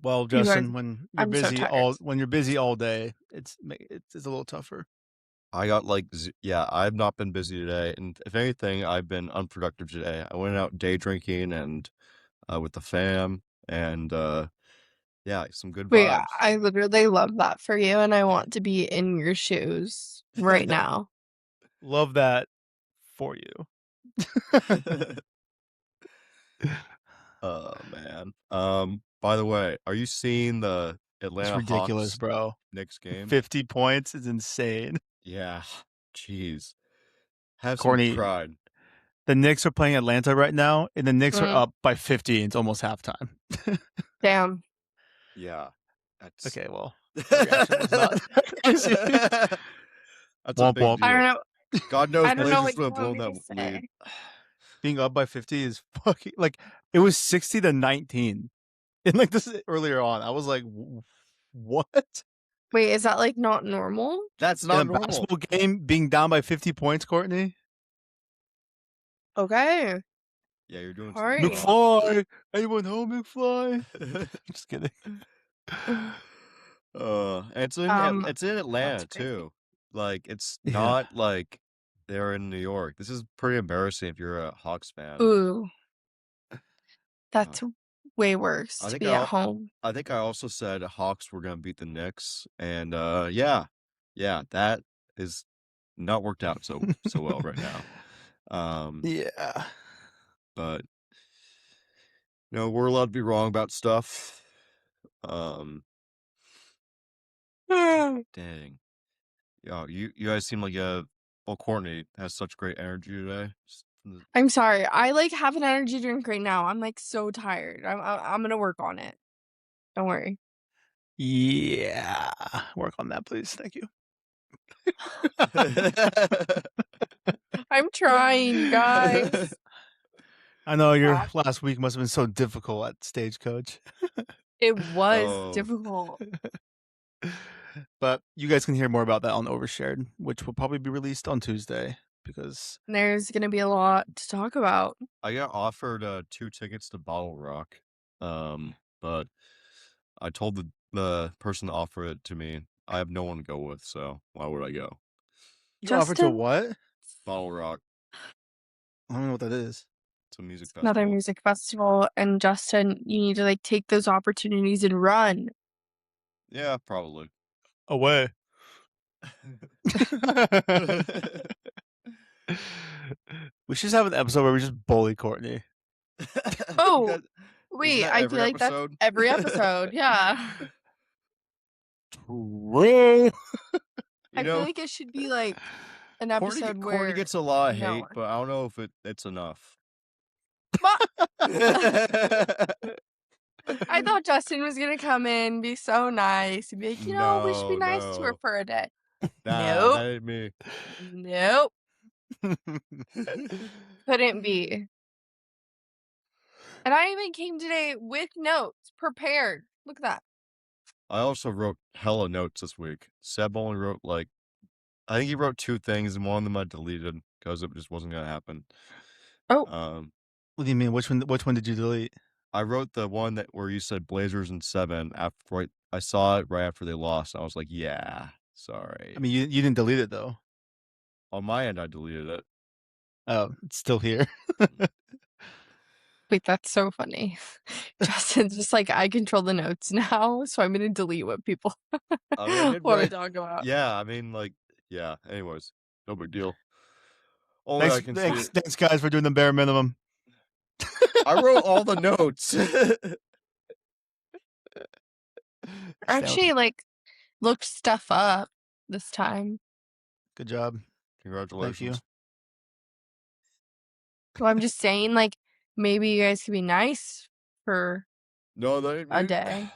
Well, You guys, Justin, when you're I'm so busy tired. all day, it's a little tougher. I got like, I've not been busy today, and if anything, I've been unproductive today. I went out day drinking and with the fam, and yeah, some good Wait, vibes. I literally love that for you, and I want to be in your shoes right now. Love that for you. Oh man. By the way, are you seeing the It's Atlanta ridiculous, Hawks bro. Knicks game? 50 points is insane. Yeah, jeez. Have some Courtney, pride. the Knicks are playing Atlanta right now, and the Knicks are Mm, up by 50. It's almost halftime. damn. Yeah, that's Okay, well, my reaction was not crazy. that's a Womp big womp. I don't deal. know. God knows I don't know Blazers what would you have want blown me that to lead. say. Being up by 50 is fucking like it was 60-19. And like this is earlier on. I was like, what? Wait, is that like not normal? That's In not a normal. basketball game, being down by 50 points, Courtney? Okay. Yeah, you're doing All something right. wrong. McFly! Anyone home, McFly? Just kidding. It's in That's Atlanta crazy. too. Like it's Yeah. not like they're in New York. This is pretty embarrassing if you're a Hawks fan. Ooh, Uh, that's way worse I to think be at home. I think I also said Hawks were gonna beat the Knicks, and yeah, that is not worked out so well right now. Yeah. But we're allowed to be wrong about stuff. Um, dang. Yeah, you guys seem like Courtney has such great energy today. I'm sorry. I like have an energy drink right now. I'm like so tired. I'm gonna work on it. Don't worry. Yeah. Work on that, please. Thank you. I'm trying, you guys. I know your Gosh, last week must have been so difficult at Stagecoach. it was Oh, difficult. But you guys can hear more about that on Overshared, which will probably be released on Tuesday because There's gonna be a lot to talk about. I got offered 2 tickets to Bottle Rock, but I told the person to offer it to me, I have no one to go with, so why would I go? you offered to Justin, what? Bottle Rock, I don't know what that is. it's a music another festival. music festival, and Justin, you need to like take those opportunities and run. Yeah, probably. Away. We should just have an episode where we just bully Courtney. Oh, Isn't wait, that I every feel like that's episode? every episode. Yeah. True. I feel like it should be like an episode Courtney where gets a lot of no hate, one. but I don't know if it's enough. I thought Justin was gonna come in, be so nice, and be like, we should be No, nice to her no. for a day. Nah, Nope. that ain't me. Nope. Couldn't be. And I even came today with notes prepared. Look at that. I also wrote hella notes this week. Seb only wrote I think he wrote 2 things, and one of them I deleted because it just wasn't gonna happen. Oh. What do you mean? Which one did you delete? I wrote the one where you said Blazers in 7 after I saw it right after they lost. And I was like, yeah, sorry. I mean, you didn't delete it though. On my end, I deleted it. Oh, it's still here. Wait, that's so funny. Justin's just like, I control the notes now, so I'm gonna delete what people I mean, I did want to write. talk about. Yeah, I mean, yeah. Anyways, no big deal. Only I can see it. Thanks, guys, for doing the bare minimum. I wrote all the notes. Actually, like, looked stuff up this time. Good job. Congratulations. Thank you. Well, I'm just saying, like, maybe you guys could be nice for No, that ain't a me. day.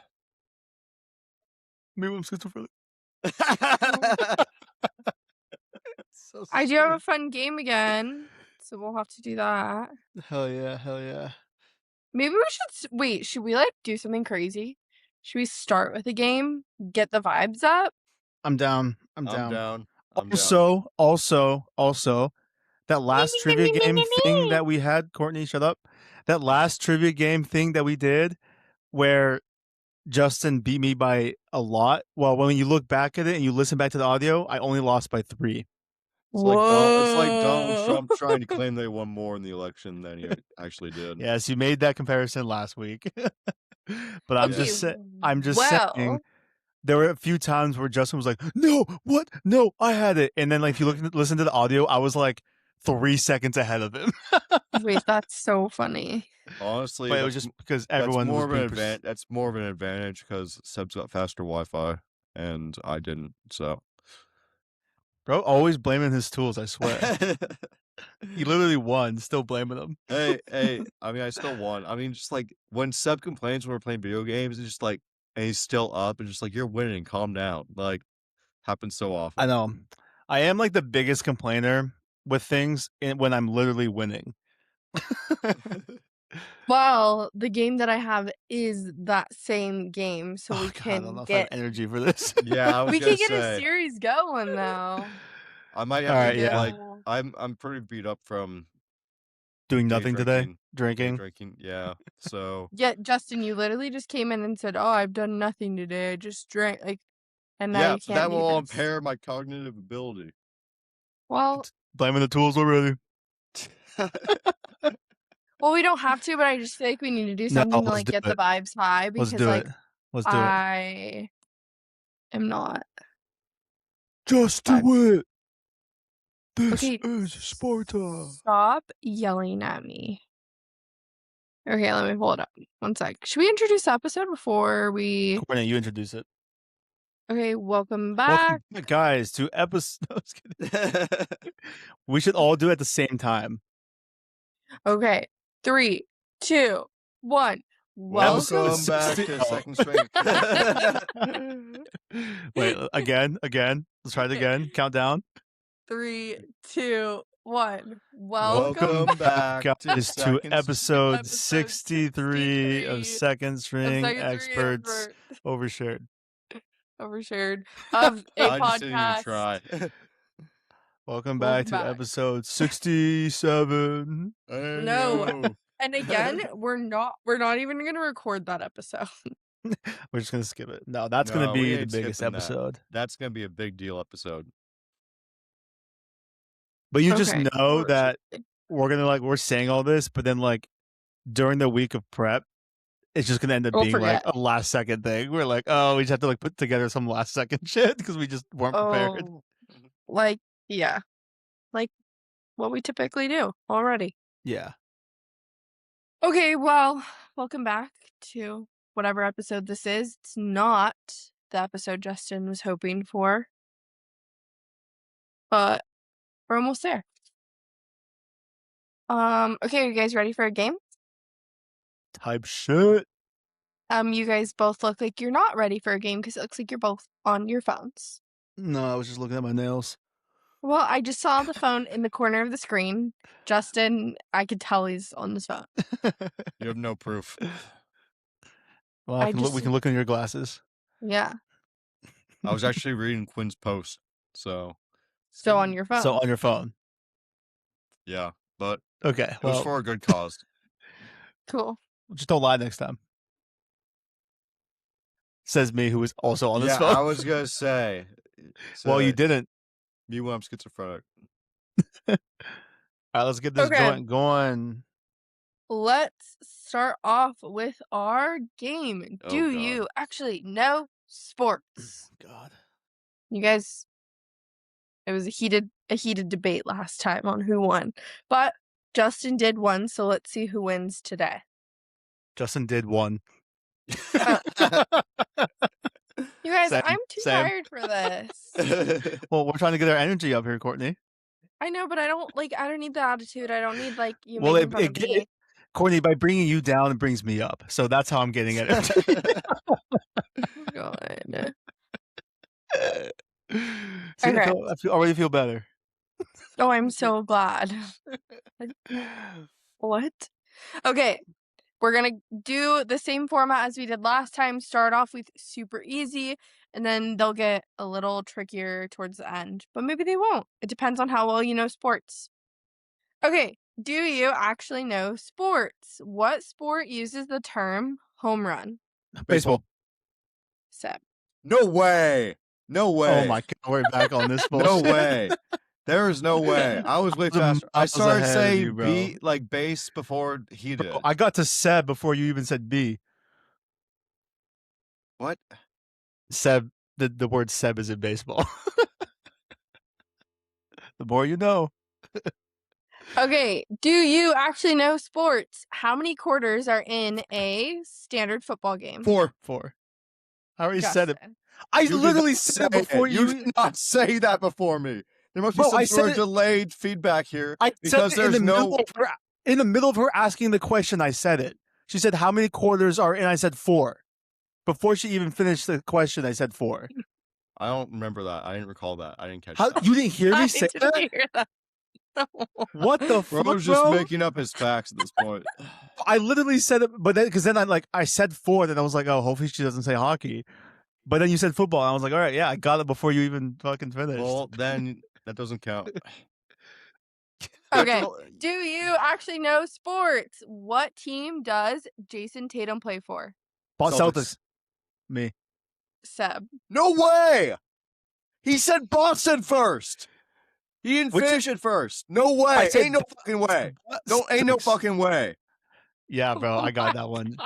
Maybe I'm schizophrenic. So I do have a fun game again, so we'll have to do that. Hell yeah. Maybe we should wait. Should we like do something crazy? Should we start with a game, get the vibes up? I'm down. I'm down. Also, that last trivia game thing that we had, Courtney, shut up. That last trivia game thing that we did, where Justin beat me by a lot. Well, when you look back at it and you listen back to the audio, I only lost by 3. It's like Donald Whoa. Trump trying to claim they won more in the election than he actually did. Yes, you made that comparison last week. But I'm Okay, just saying well, there were a few times where Justin was like, "No, what? No, I had it." And then like if you listen to the audio, I was like 3 seconds ahead of him. wait, that's so funny. Honestly, But it was just because everyone was being that's more of an advantage because Seb's got faster Wi-Fi and I didn't. So, bro, always blaming his tools, I swear. He literally won, still blaming them. hey, I mean, I still won. I mean, just like when Seb complains when we're playing video games, it's just like, and he's still up, and just like, you're winning, calm down. Like, happens so often. I know. I am like the biggest complainer with things when I'm literally winning. Well, the game that I have is that same game, so we God, I don't know can if I have get energy for this. Yeah, I was we gonna can get a say series going though. I might All have right, to yeah. like I'm pretty beat up from Doing day nothing today, Day drinking. drinking, yeah. So Yeah, Justin, you literally just came in and said, "Oh, I've done nothing today. I just drank." Like, and now yeah, you but can't that do will this. impair my cognitive ability. Well, Blaming the tools already. well, we don't have to, but I just feel like we need to do No, something to let's like do get the it. vibes high Let's because do like it. Let's do it. I am not. Just But do it. This okay, is Sparta. stop yelling at me. Okay, let me pull it up. One sec. Should we introduce the episode before we? Courtney, you introduce it. Okay, welcome back. Welcome back, guys, to episode. No, I was kidding. We should all do it at the same time. Okay, 3, 2, 1. Welcome back to Oh. Second String. Wait, again. Let's try it again. Countdown. 3, 2, 1. Welcome back guys, to episode 63 of Second String Experts Overshared. Overshared of a I just didn't even podcast. try. Welcome back to episode 67. No. And again, we're not even gonna record that episode. We're just gonna skip it. No, that's gonna be the biggest episode. That's gonna be a big deal episode. But you just know that we're gonna we're saying all this, but then during the week of prep, it's just gonna end up being like a last second thing. We're like, oh, we just have to put together some last second shit because we just weren't prepared. Yeah. Like what we typically do already. Yeah. Okay, well, welcome back to whatever episode this is. It's not the episode Justin was hoping for, but we're almost there. Okay, are you guys ready for a game? Type shit. You guys both look like you're not ready for a game because it looks like you're both on your phones. No, I was just looking at my nails. Well, I just saw the phone in the corner of the screen. Justin, I could tell he's on his phone. You have no proof. Well, we can look in your glasses. Yeah. I was actually reading Quinn's post, so. So on your phone. So on your phone. Yeah, but okay, it was for a good cause. Cool. Just don't lie next time. Says me, who was also on this phone. Yeah, I was gonna say. Well, you didn't. Me when I'm schizophrenic. All right, let's get this joint going. Let's start off with our game. Do you actually know sports? God. You guys, it was a heated debate last time on who won. But Justin did win, so let's see who wins today. Justin did one. You guys, I'm too tired for this. Well, we're trying to get our energy up here, Courtney. I know, but I don't need the attitude. I don't need you making fun of me. Courtney, by bringing you down, it brings me up. So that's how I'm getting energy. God. See, I already feel better. Oh, I'm so glad. What? Okay. We're going to do the same format as we did last time. Start off with super easy, and then they'll get a little trickier towards the end. But maybe they won't. It depends on how well you know sports. Okay, do you actually know sports? What sport uses the term home run? Baseball. Seb. No way. No way. Oh my god, we're back on this No bullshit. way. There is no way. I was way faster. I started saying B, like base, before he did. I got to Seb before you even said B. What? Seb, the word Seb is in baseball. The more you know. Okay, do you actually know sports? How many quarters are in a standard football game? 4. I already said it. Justin. I You literally said it before you. You did not say that before me. There must be some sort of delayed feedback here. Because there's no. In the middle of her asking the question, I said it. She said, "How many quarters are in?" I said 4. Before she even finished the question, I said 4. I don't remember that. I didn't recall that. I didn't catch that. You didn't hear me say that? Hear that. What the fuck, Bro's just making up his facts at this point. I literally said it, but then because then I said 4, then I was like, oh, hopefully she doesn't say hockey. But then you said football, and I was like, all right, yeah, I got it before you even fucking finished. Well, then that doesn't count. Okay. Do you actually know sports? What team does Jason Tatum play for? Celtics. Me. Seb. No way! He said Boston first. He didn't finish it first. No way. Ain't no fucking way. Ain't no fucking way. Yeah, bro, I got that one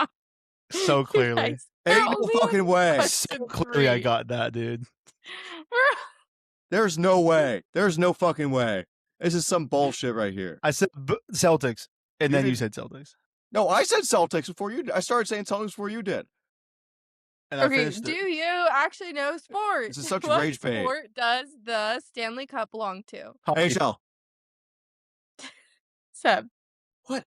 so clearly. Ain't no fucking way. So clearly I got that, dude. There's no way. There's no fucking way. This is some bullshit right here. I said Celtics, and then you said Celtics. No, I said Celtics before you did. I started saying Celtics before you did. And I finished do you actually know sports? This is such what rage bait. What sport does the Stanley Cup belong to? NHL. Seb. What?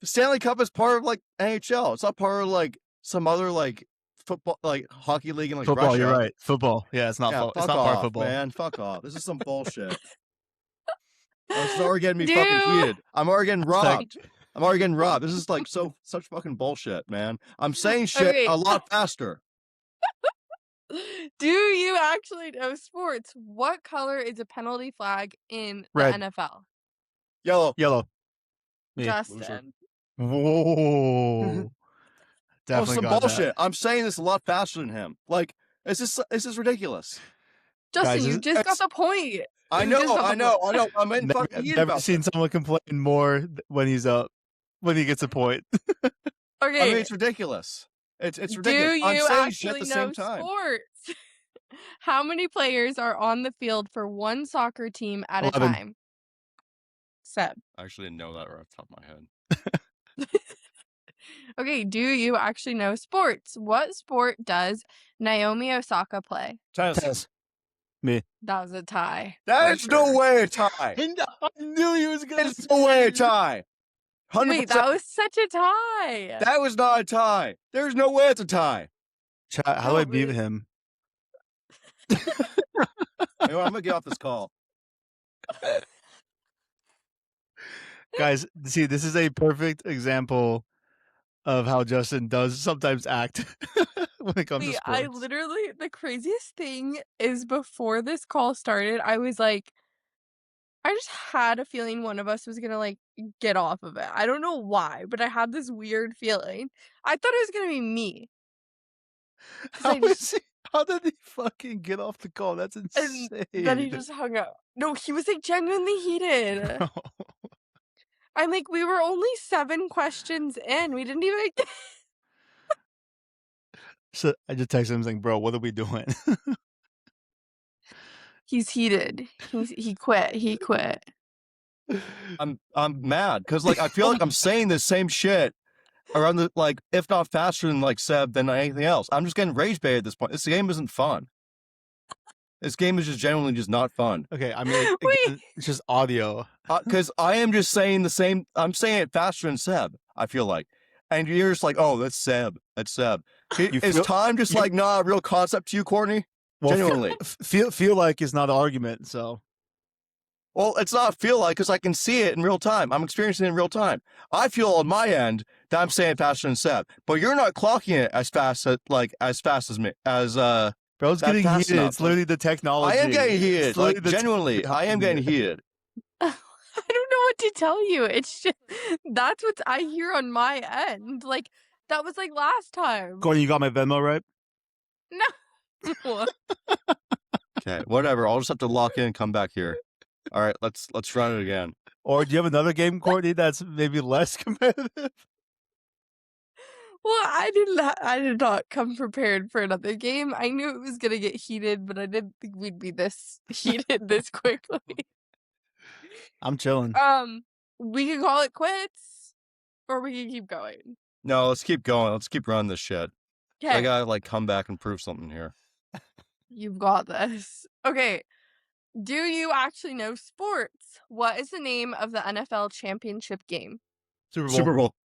The Stanley Cup is part of like NHL. It's not part of like some other like football, like hockey league and like football. Russia. You're right. Football. Yeah, it's not. It's not part of football. Man, fuck off. This is some bullshit. This is already getting me fucking heated. I'm already getting robbed. I'm already getting robbed. This is like such fucking bullshit, man. I'm saying shit a lot faster. Do you actually know sports? What color is a penalty flag in the NFL? Yellow. Me. Justin. Whoa. Definitely some bullshit. I'm saying this a lot faster than him. Like, this is ridiculous. Justin, guys, you just got the point. I know. I'm in fucking heat about Never seen someone complain more when he's up. When he gets a point. Okay. I mean, it's ridiculous. It's ridiculous. Do you I'm saying actually shit at the know same time. Sports? How many players are on the field for one soccer team at 11. a time? Seb. I actually didn't know that right off the top of my head. Okay, do you actually know sports? What sport does Naomi Osaka play? Tennis. Me. That was a tie. There's no way a tie. I knew he was gonna. There's no way a tie. 100%. Wait, that was such a tie. That was not a tie. There's no way it's a tie. Chat, how do I mute him? You know what, I'm gonna get off this call. Guys, see, this is a perfect example of how Justin does sometimes act when it comes to sports. I literally, the craziest thing is before this call started, I was like, I just had a feeling one of us was gonna like get off of it. I don't know why, but I had this weird feeling. I thought it was gonna be me. How did he fucking get off the call? That's insane. And then he just hung up. No, he was like genuinely heated. Bro. I'm like, we were only 7 questions in. We didn't even. So I just texted him saying, "Bro, what are we doing?" He's heated. He quit. He quit. I'm mad because like I feel like I'm saying the same shit around the like if not faster than like Seb than anything else. I'm just getting rage bait at this point. This game isn't fun. This game is just genuinely just not fun. Okay, I mean, again, it's just audio. Because I am just saying the same. I'm saying it faster than Seb. I feel like, and you're just like, oh, that's Seb. That's Seb. Is time just like not a real concept to you, Courtney? Well, genuinely, feel like is not an argument. So, well, it's not feel like because I can see it in real time. I'm experiencing it in real time. I feel on my end that I'm saying it faster than Seb, but you're not clocking it as fast as me as Bro's getting heated. Enough. It's literally the technology. I am getting heated. Like genuinely, I am getting heated. I don't know what to tell you. It's just that's what I hear on my end. Like That was like last time. Courtney, you got my Venmo right? No. Okay, whatever. I'll just have to lock in and come back here. All right, let's run it again. Or do you have another game, Courtney, that's maybe less competitive? Well, I did not come prepared for another game. I knew it was gonna get heated, but I didn't think we'd be this heated this quickly. I'm chilling. We can call it quits, or we can keep going. No, let's keep going. Let's keep running this shit. So I Okay, gotta like come back and prove something here. you've got this. Okay, do you actually know sports? What is the name of the NFL championship game? Super Bowl.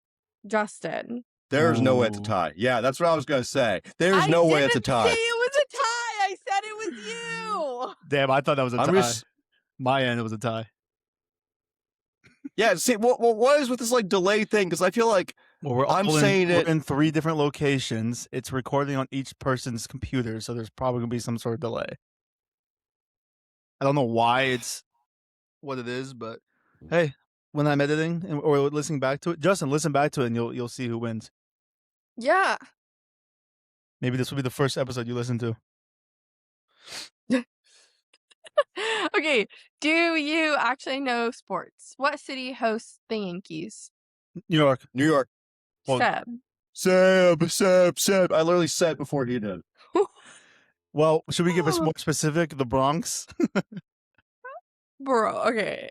Justin. There's no way it's a Ooh. tie. Yeah, that's what I was gonna say. There's no way it's a tie. I didn't say it was a tie. I said it was you. Damn, I thought that was a tie. Just... My end, it was a tie. Yeah, see, what is with this like delay thing? Because I feel like Well, we're in 3 different locations. It's recording on each person's computer, so there's probably gonna be some sort of delay. I don't know why it's what it is, but hey, when I'm editing or listening back to it, Justin, listen back to it, and you'll see who wins. Yeah. Maybe this will be the first episode you listen to. Okay, do you actually know sports? What city hosts the Yankees? New York. New York. Well, Seb. Seb. I literally said before he did. Well, should we give us more specific? The Bronx. Bro, okay.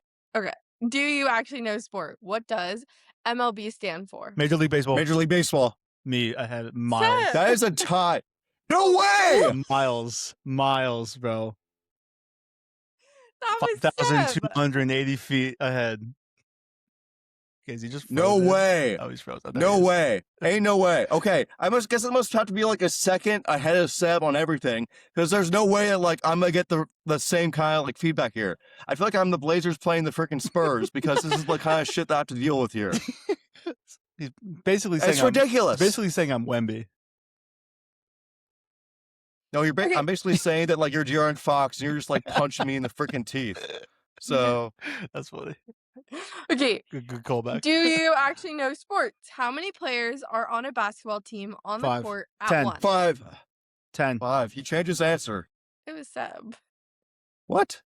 Do you actually know sport? What does MLB stand for? Major League Baseball. Major League Baseball. Me, I had miles. Seb. That is a tie. No way! Miles, bro. That was Seb. 5,280 feet ahead. Okay, is he just No frozen? way. Oh, he's frozen. No way. Ain't no way. Okay, I must have to be like a second ahead of Seb on everything, because there's no way that like I'm gonna get the same kind of like feedback here. I feel like I'm the Blazers playing the freaking Spurs because this is the kind of shit that I have to deal with here. He's basically saying It's ridiculous. Basically saying I'm Wemby. No, Okay. I'm basically saying that like you're De'Aaron Fox and you're just like punching me in the freaking teeth. So That's funny. Okay. Good callback. Do you actually know sports? How many players are on a basketball team on the 5. court at 10. once? 5. 10. 5. He changed his answer. It was Seb. What?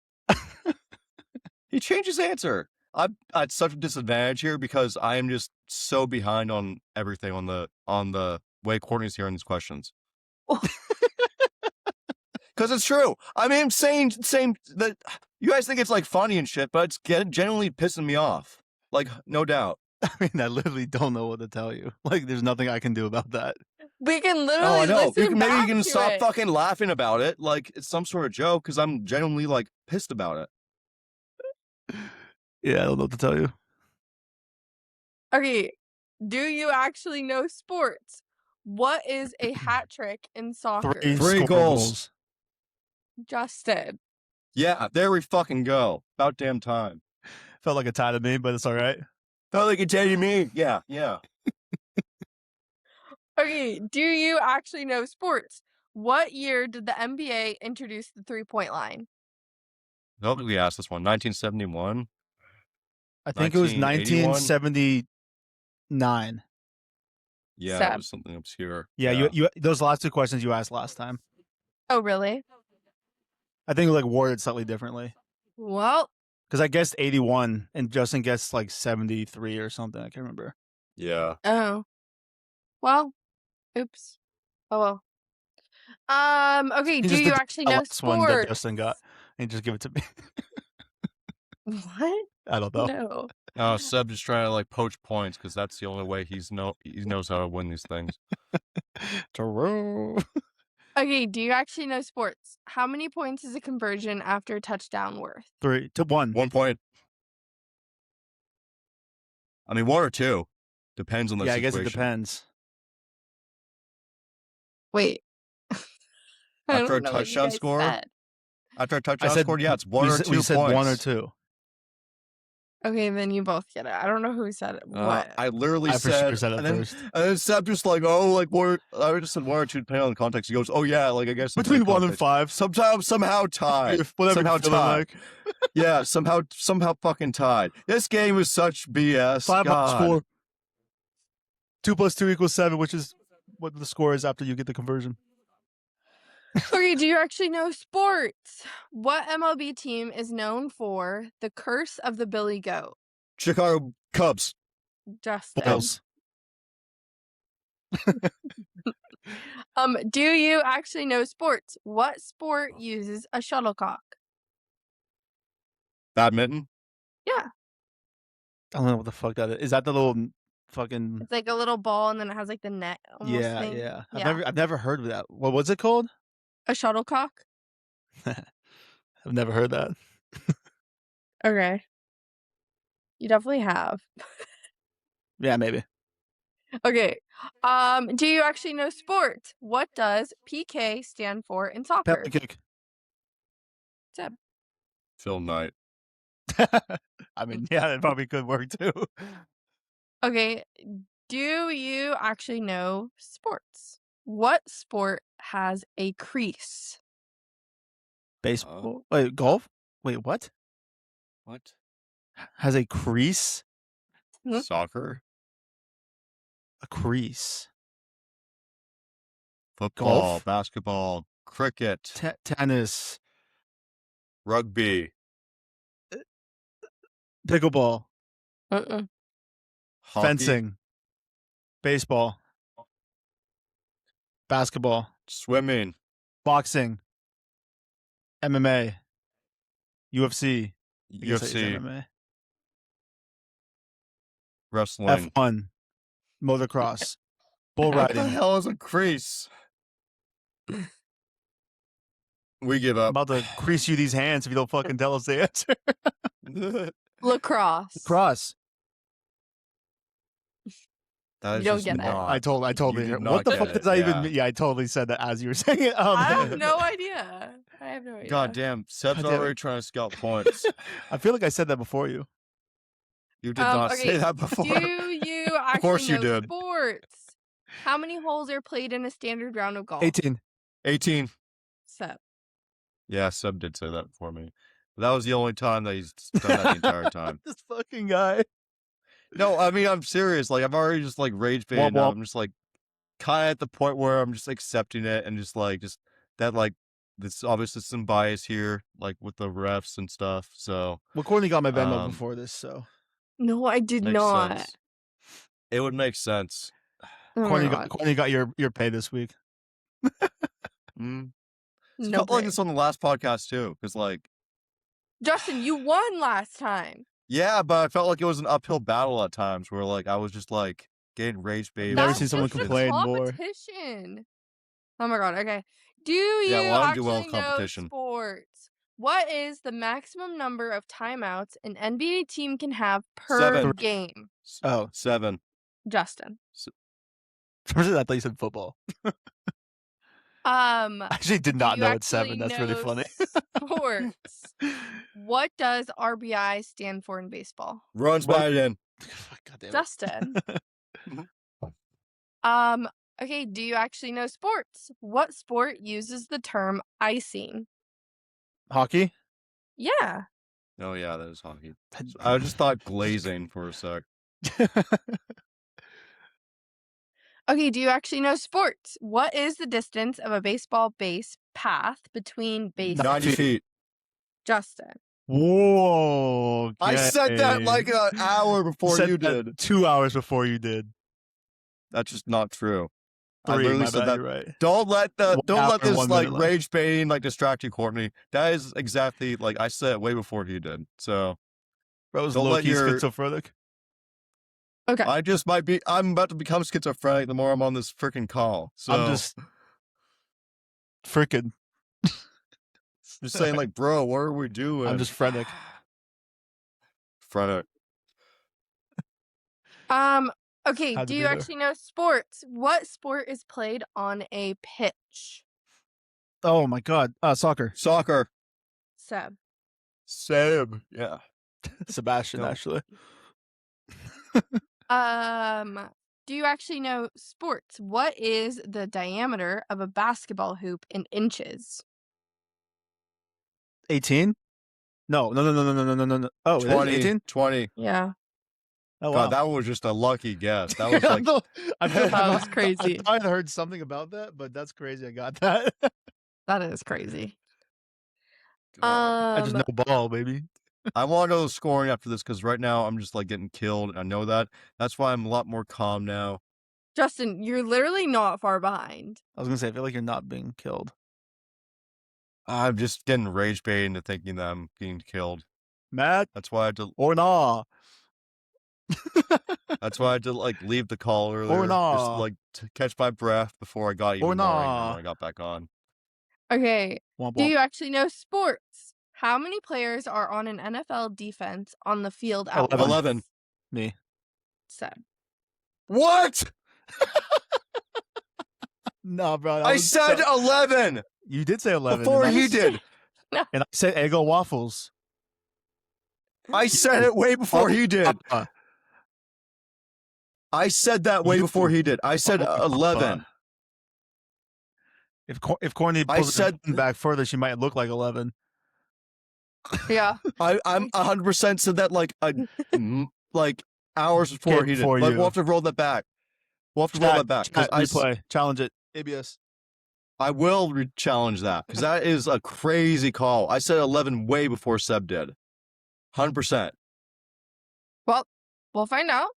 He changed his answer. I'm at such a disadvantage here because I am just so behind on everything on the way Courtney's hearing these questions. Because it's true. I mean, I'm saying that you guys think it's like funny and shit, but it's genuinely pissing me off. Like, no doubt. I mean, I literally don't know what to tell you. Like, there's nothing I can do about that. We can Oh, literally I know. listen Maybe you back can to stop it. fucking laughing about it. Like, it's some sort of joke because I'm genuinely like pissed about it. Yeah, I don't know what to tell you. Okay. Do you actually know sports? What is a hat trick in soccer? 3 Three score goals. Justin. Yeah, there we fucking go. About damn time. Felt like a tie to me, but it's all right. Felt like it's telling me. Yeah. Okay, do you actually know sports? What year did the NBA introduce the 3-point line? I don't think we asked this one. 1971. I think it was 1981? 1979. Yeah, Seb. it was something obscure. Yeah, you those last 2 questions you asked last time. Oh, really? I think like worded slightly differently. Well, Because I guessed 81 and Justin guessed like 73 or something. I can't remember. Yeah. oh. Well, oops. Oh, well. Okay, He do just you did actually the know last one that sports? Justin got. And just give it to me. What? I don't know. No. Oh, Seb just trying to like poach points because that's the only way he knows how to win these things. True. Okay, do you actually know sports? How many points is a conversion after a touchdown worth? 3 to 1. 1 point. I mean, 1 or 2. Depends on the Yeah, I situation. guess it depends. Wait. I After a don't know what you touchdown guys score? said. After a touchdown said- scored, yeah, it's 1 or 2 we points. said 1 or 2. Okay, then you both get it. I don't know who said it. What? I literally I for said, sure said it and then, first. and then Seb just like, oh, like I just said 1 or 2 depending on the context. He goes, oh yeah, like I guess in Between that 1 and context. 5. Sometimes somehow tied. Whatever somehow you're feeling tied. like. Yeah, somehow fucking tied. This game was such BS. 5 God. box 4. 2 + 2 = 7, which is what the score is after you get the conversion. Okay, do you actually know sports? What MLB team is known for the curse of the Billy Goat? Chicago Cubs. Justin. Bulls. Do you actually know sports? What sport uses a shuttlecock? Badminton. Yeah. I don't know what the fuck that is. Is that the little fucking? It's like a little ball, and then it has like the net almost Yeah, thing. yeah. Yeah. I've never heard of that. What was it called? A shuttlecock? I've never heard that. Okay. You definitely have. Yeah, maybe. Okay. Do you actually know sports? What does PK stand for in soccer? Penalty kick. Seb. Phil Knight. I mean, yeah, that probably could work too. Okay. Do you actually know sports? What sport has a crease? Baseball. Wait, golf? Wait, what? What? Has a crease? Hmm? Soccer. A crease. Football. Golf? Basketball. Cricket. Tennis. Rugby. Pickleball. Uh-uh. Hockey. Fencing. Baseball. Basketball. Swimming. Boxing. MMA. UFC. I guess that is UFC. MMA. Wrestling. F1. Motocross. Bull What the riding. hell is a crease? We give I'm up. about to crease you these hands if you don't fucking tell us the answer. Lacrosse. Cross. That You is don't just get it. not. I totally. You did What not the get fuck it, does that even yeah. mean? Yeah, I totally said that as you were saying it. I have no idea. I have no idea. God damn, Seb's God damn it. already trying to scout points. I feel like I said that before you. You did not okay, say that before. Do you actually course you know did. sports? How many holes are played in a standard round of golf? 18. 18. Seb. Yeah, Seb did say that for me. But that was the only time that he's done that the entire time. This fucking guy. No, I mean, I'm serious. Like, I've already just, like, rage baited. Womp womp. I'm just, like, kind of at the point where I'm just accepting it and just, like, that, like, there's obviously some bias here, like, with the refs and stuff. So, Well, Courtney got my Venmo before this, so. No, I did makes not. sense. It would make sense. Oh my God. Courtney got your pay this week. Mm. It No felt like pay. this on the last podcast, too. Because, like, Justin, you won last time. yeah, but I felt like it was an uphill battle at times where, like, I was just, like, getting rage baited. Never That's seen someone just a complain more. competition. Oh my God. Okay. Do you well, I don't do well in actually know competition. sports? What is the maximum number of timeouts an NBA team can have per 7. game? Oh. 7. Justin. For some reason, I thought you said football. I actually did not you know it's 7. actually That's really know funny. Sports. What does RBI stand for in baseball? Runs by it in. God damn it. Justin. Okay, do you actually know sports? What sport uses the term icing? Hockey? Yeah. Oh, yeah, that is hockey. I just thought glazing for a sec. Okay, do you actually know sports? What is the distance of a baseball base path between bases? 90 feet. Justin. Whoa. Okay. I said that like an hour before said you that did. 2 hours before you did. That's just not true. 3, I literally my said bad, that. you're right. Don't let 1 hour and this 1 like minute left. rage baiting like distract you, Courtney. That is exactly like I said it way before he did. So Bro, was don't let low-key your schizophrenic. Okay. I just might be. I'm about to become schizophrenic the more I'm on this freaking call. So I'm just freaking. just saying, like, bro, what are we doing? I'm just frenetic. Frenetic. Okay, Had to do be you there. actually know sports? What sport is played on a pitch? Oh my God. Soccer. Soccer. Seb. Seb. Yeah. Sebastian, No. actually. Do you actually know sports? What is the diameter of a basketball hoop in inches? 18? No. Oh, 20. 18? 20. Yeah. Oh, God, wow. that was just a lucky guess. That was like I feel That was crazy. I heard something about that, but that's crazy. I got that. That is crazy. I just know ball, baby. I want to know the scoring after this because right now I'm just like getting killed. I know that. That's why I'm a lot more calm now. Justin, you're literally not far behind. I was gonna say, I feel like you're not being killed. I'm just getting rage bait into thinking that I'm being killed. Matt, That's why I had to. or nah. That's why I had to like leave the call earlier, Or nah. just like to catch my breath before I got even more angry when I got back on. Okay. Womp Do womp. you actually know sports? How many players are on an NFL defense on the field at 11. once? Me. Seb. What? No, bro. I said 11 You did say 11 before and he did. And I said Eggo waffles. I said it way before he did. I said that way before he did. I said 11. If Courtney pulls her back further, she might look like 11. Yeah. I'm 100% said that like hours before he did. Like, we'll have to roll that back. We'll have to roll that back because replay, challenge it, ABS. I will challenge that because that is a crazy call. I said 11 way before Seb did. 100%. Well, we'll find out.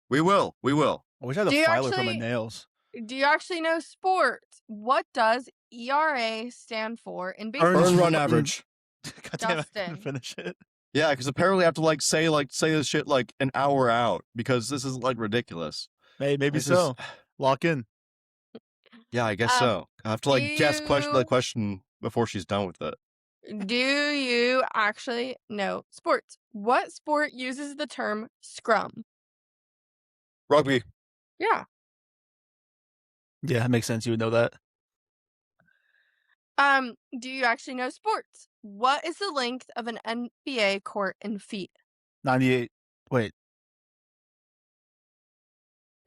We will. We will. I wish I had a filer for my nails. Do you actually know sports? What does ERA stand for in baseball? Earned run average. God damn, I couldn't finish it. Yeah, because apparently I have to say this shit like an hour out because this is like ridiculous. Hey, maybe so. Lock in. Yeah, I guess so. I have to guess the question before she's done with it. Do you actually know sports? What sport uses the term scrum? Rugby. Yeah. Yeah, that makes sense. You would know that. Do you actually know sports? What is the length of an NBA court in feet? 98. Wait.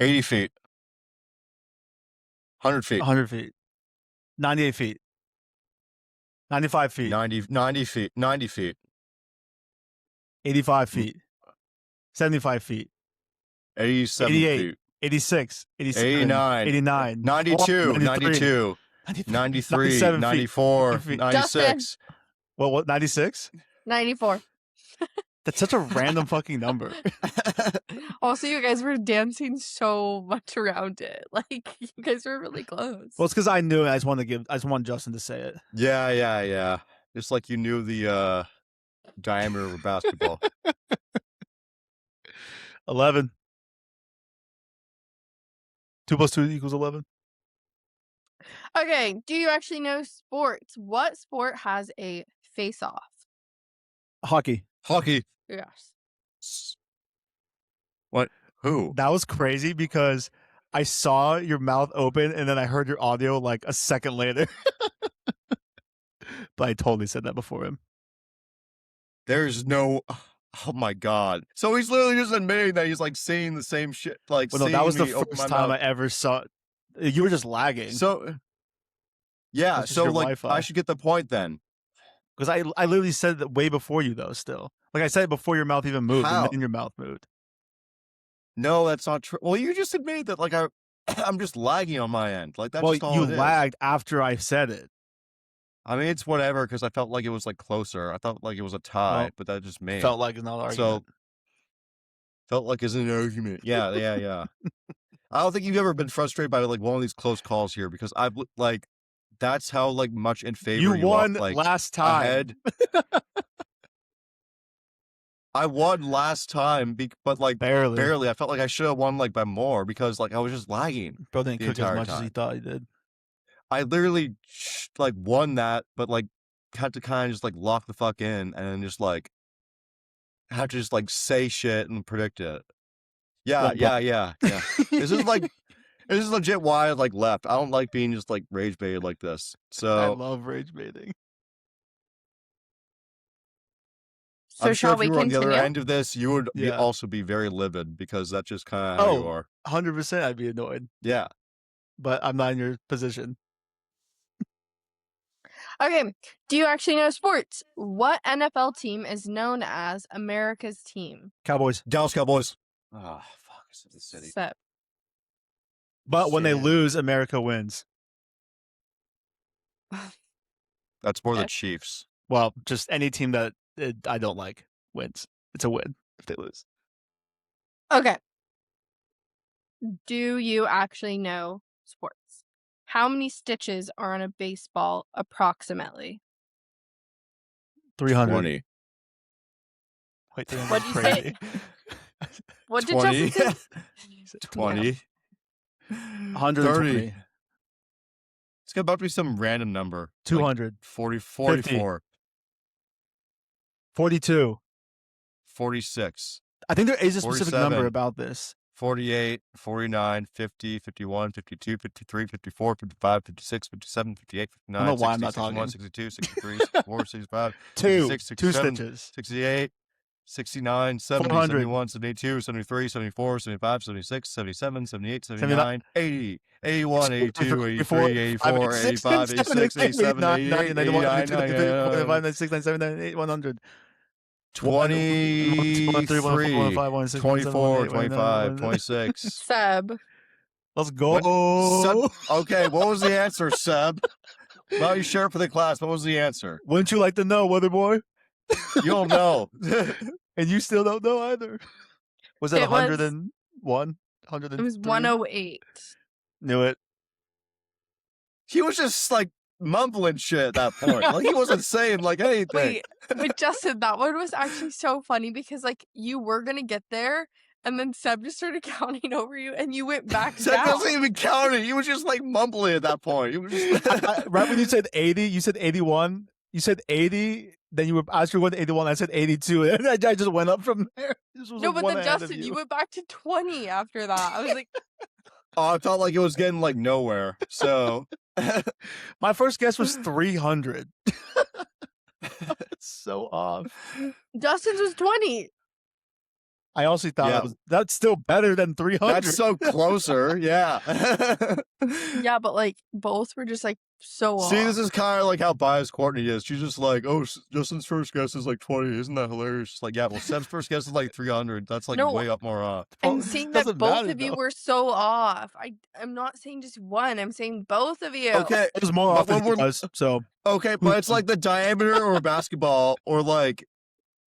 80 feet. 100 feet. 100 feet. 98 feet. 95 feet. 90 feet. 90 feet. 85 feet. 75 feet. 87 88, feet. 86, 87, 89, 89, 92, 92, 93, 94, 96. What, 96? 94. That's such a random fucking number. Also, you guys were dancing so much around it. Like, you guys were really close. Well, it's because I knew it. I just want Justin to say it. Yeah. Just like you knew the diameter of a basketball. 11. 2 + 2 = 11. Okay, do you actually know sports? What sport has a face-off? Hockey. Yes. What? Who? That was crazy because I saw your mouth open and then I heard your audio like a second later. But I totally said that before him. There's no... Oh my God. So he's literally just admitting that he's like saying the same shit. Like, well, no, that was the first time I ever saw... You were just lagging. So... Yeah, so like Wi-Fi. I should get the point then. Because I literally said that way before you though still. Like I said it before your mouth even moved. How? And then your mouth moved. No, that's not true. Well, you just admitted that like I'm just lagging on my end. Like that's just all it is. You lagged after I said it. I mean, it's whatever because I felt like it was like closer. I felt like it was a tie, but that just made felt like it's not an argument. So felt like it's an argument. Yeah. I don't think you've ever been frustrated by like one of these close calls here because I've like that's how like much in favor you won are, like, last time. I won last time, but like barely. I felt like I should have won like by more because like I was just lagging. Bro didn't cook as much as he thought he did. I literally like won that, but like had to kind of just like lock the fuck in and then just like have to just like say shit and predict it. Yeah. This is legit why I like left. I don't like being just like rage baited like this. So I love rage baiting. So I'm sure if we you were on the continue? other end of this, you would also be very livid because that's just kind of how you are. 100% I'd be annoyed. Yeah. But I'm not in your position. Okay. Do you actually know sports? What NFL team is known as America's team? Cowboys. Dallas Cowboys. Oh, fuck. It's the city. Sep. But when they Shit. lose, America wins. That's more the Yes. Chiefs. Well, just any team that I don't like wins. It's a win if they lose. Okay. Do you actually know sports? How many stitches are on a baseball approximately? 300. 20. Wait, 300 What'd is you say? crazy. What did 20. Justin say? 20. 120. 30. It's about to be some random number. 200. Like 40, 44. 42. 46. I think there is a specific 47. number about this. 48, 49, 50, 51, 52, 53, 54, 55, 56, 57, 58, 59, I don't know why 60, I'm not 61, talking. 62, 63, 64, 65, Two 66, two 67, stitches. 68, 69, 70, 400. 71, 72, 73, 74, 75, 76, 77, 78, 79, 79, 80, 81, 82, 84, 83, 84, 85, 86, 87, 88, 89, 90, 96, 97, 98, 100. 23, 24, 25, 26. Seb. Let's go. Okay, what was the answer, Seb? Well, you share it for the class. What was the answer? Wouldn't you like to know, Weather Boy? You don't know. And you still don't know either. Was it It was- 101? 103? It was 108. Knew it. He was just like mumbling shit at that point. Like he wasn't saying like anything. Wait, but Justin, that one was actually so funny because like you were gonna get there, and then Seb just started counting over you, and you went back Seb down. wasn't even counting. He was just like mumbling at that point. He was just... Right when you said 80, you said 81. You said 80. Then you were as you were going to 81. I said 82, and I just went up from there. This was No, like but one then ahead of Justin, you went back to 20 after that. I was like, Oh, I felt like it was getting like nowhere. So my first guess was 300. It's so off. Justin's was 20. I also thought Yeah. that's still better than 300. that's so closer. Yeah. Yeah, but like both were just like so off. See, this is kind of like how biased Courtney is. She's just like, oh, Justin's first guess is like 20. Isn't that hilarious? It's like, yeah, well, Seb's first guess is like 300. That's like No, way up more off. I'm Well, saying that doesn't both matter, of you though. were so off. I'm not saying just one. I'm saying both of you. Okay. It was more But off than when he we're- was, so Okay, but it's like the diameter or basketball or like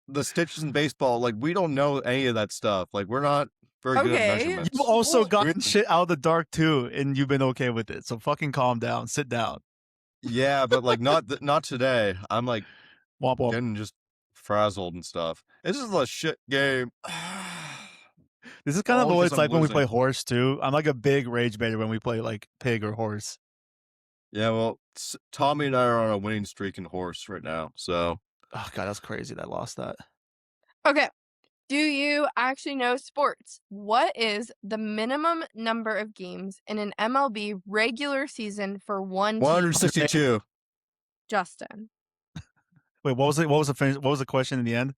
the stitches in baseball. Like, we don't know any of that stuff. Like, we're not very good at Okay. measurements. you've also Well, gotten we- shit out of the dark too, and you've been okay with it. So fucking calm down, sit down. Yeah, but like not today. I'm like Womp womp. getting just frazzled and stuff. This is a shit game. This is kind of All what because it's I'm like when we losing. play horse too. I'm like a big rage baiter when we play like pig or horse. Yeah, well, Tommy and I are on a winning streak in horse right now. So Oh god, that's crazy that I lost that. Okay. Do you actually know sports? What is the minimum number of games in an MLB regular season for one team? 162. Justin. Wait, what was it? What was the finish? What was the question in the end?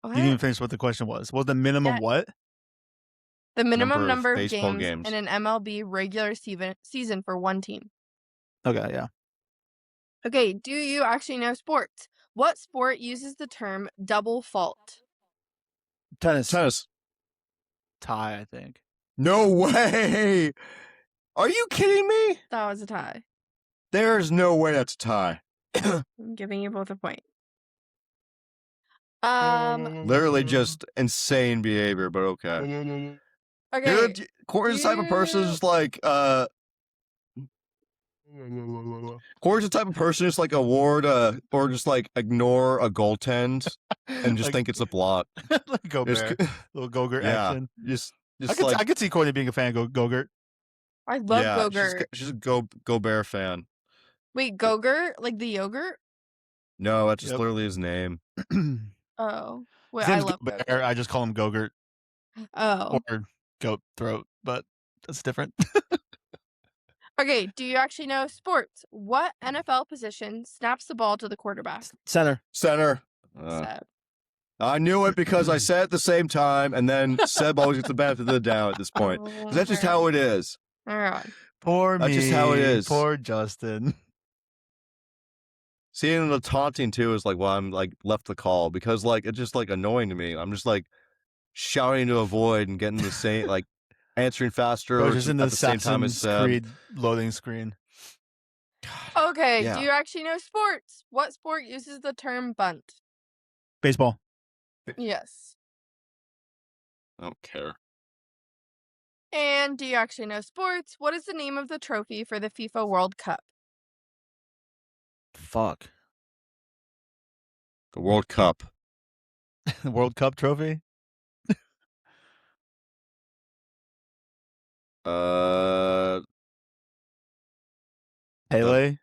What? You didn't even finish what the question was. What was the minimum Yeah. what? The minimum number of baseball games games. in an MLB regular season for one team. Okay, yeah. Okay, do you actually know sports? What sport uses the term double fault? Tennis. Tennis. Tie, I think. No way. Are you kidding me? That was a tie. There's no way that's a tie. I'm giving you both a point. Literally just insane behavior, but okay. Okay. Dude, Corey's the type of person who's like, Corey's the type of person who's like award or just like ignore a goaltend and just Like- think it's a blot. like Go Just- Bear. Little Gogurt Yeah. action. Just I could see Courtney being a fan of Gogurt. I love yeah, Gogurt. she's a Go Bear fan. Wait, Gogurt? Like the yogurt? No, that's just Yep. literally his name. Oh. Wait, His I name's love Go Bear. Gogurt. I just call him Gogurt Oh. or Goat Throat, but that's different. Okay, do you actually know sports? What NFL position snaps the ball to the quarterback? Center. Center. Seb. I knew it because I said it at the same time, and then Seb always gets the benefit of the doubt at this point. 'Cause that's just how it is. All right. Poor That's me. just how it is. Poor Justin. seeing the taunting too is like why I'm like left the call because like it's just like annoying to me. I'm just like shouting to avoid and getting the same like answering faster Bro, just in the at the same time as Assassin's Creed loading screen. God. Okay, Yeah. do you actually know sports? What sport uses the term bunt? Baseball. Yes. I don't care. And do you actually know sports? What is the name of the trophy for the FIFA World Cup? Fuck. The World Cup. The World Cup trophy? Pele?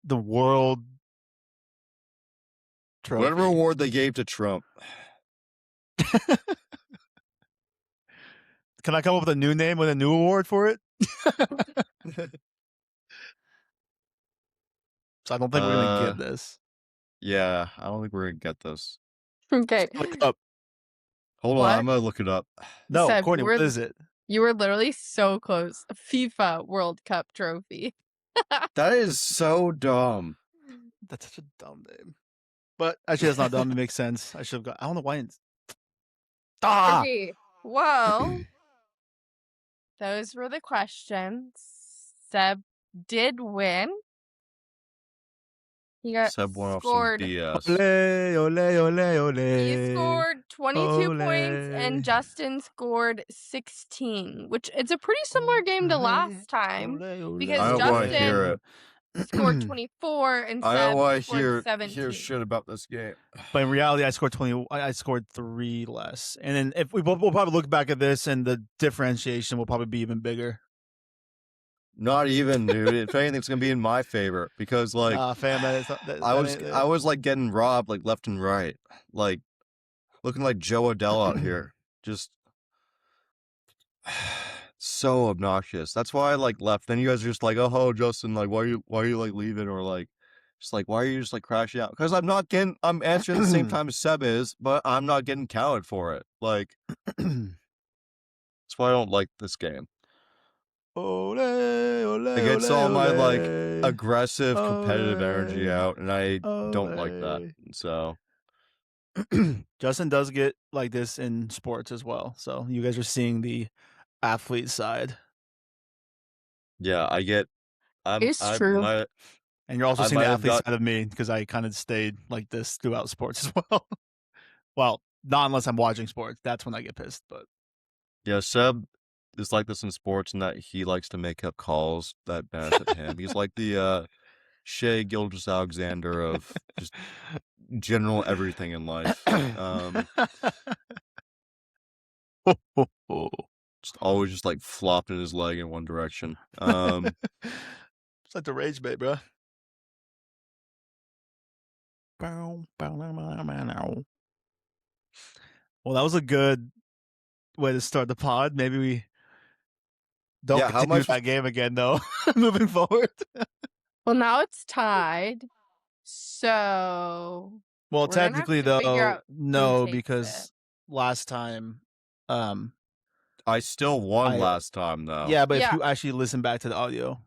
The World Trophy. Whatever award they gave to Trump. Can I come up with a new name with a new award for it? So I don't think we're gonna get this. Yeah, I don't think we're gonna get this. Okay. Look up. Hold on, I'm gonna look it up. No, Seb, Courtney, what is it? You were literally so close. FIFA World Cup trophy. That is so dumb. That's such a dumb name. But actually, that's not dumb. It makes sense. I should have got. I don't know why. Okay. Well, those were the questions. Seb did win. He got Seb went off some scored. BS. Ole, ole, ole, ole. He scored 22 Ole. points, and Justin scored 16, which it's a pretty similar game to last time because I don't want to hear Justin it. scored 24 and I don't Seb want to scored 17. hear shit about this game. But in reality, I scored 20. I scored 3 less. And then if we'll probably look back at this, and the differentiation will probably be even bigger. Not even, dude. If anything, it's gonna be in my favor because, like, fam, I was like getting robbed like left and right, like looking like Joe Adele out here, just so obnoxious. That's why I like left. Then you guys are just like, oh, Justin, like, why are you like leaving or like, just like, why are you just like crashing out? Because I'm answering at the same time as Seb is, but I'm not getting counted for it. Like, that's why I don't like this game. Ole, ole, It gets ole, all my ole. like aggressive competitive energy Ole. out, and I don't like that. So Justin does get like this in sports as well. So you guys are seeing the athlete side. yeah, It's true. And you're also I seeing might the have athlete got- side of me because I kind of stayed like this throughout sports as well. Well, not unless I'm watching sports. That's when I get pissed. But Yeah, Seb is like this in sports in that he likes to make up calls that benefit him. He's like the Shea Gilgeous-Alexander of just general everything in life. Just always just like flopping his leg in one direction. It's like the rage bait, bro. Well, that was a good way to start the pod. Maybe we don't Yeah, how continue much- that game again, though. Moving forward. Well, now it's tied. So Well, we're gonna have technically, to figure though, out who no, takes because last time, I still won I- last time though. yeah, but Yeah. if you actually listen back to the audio,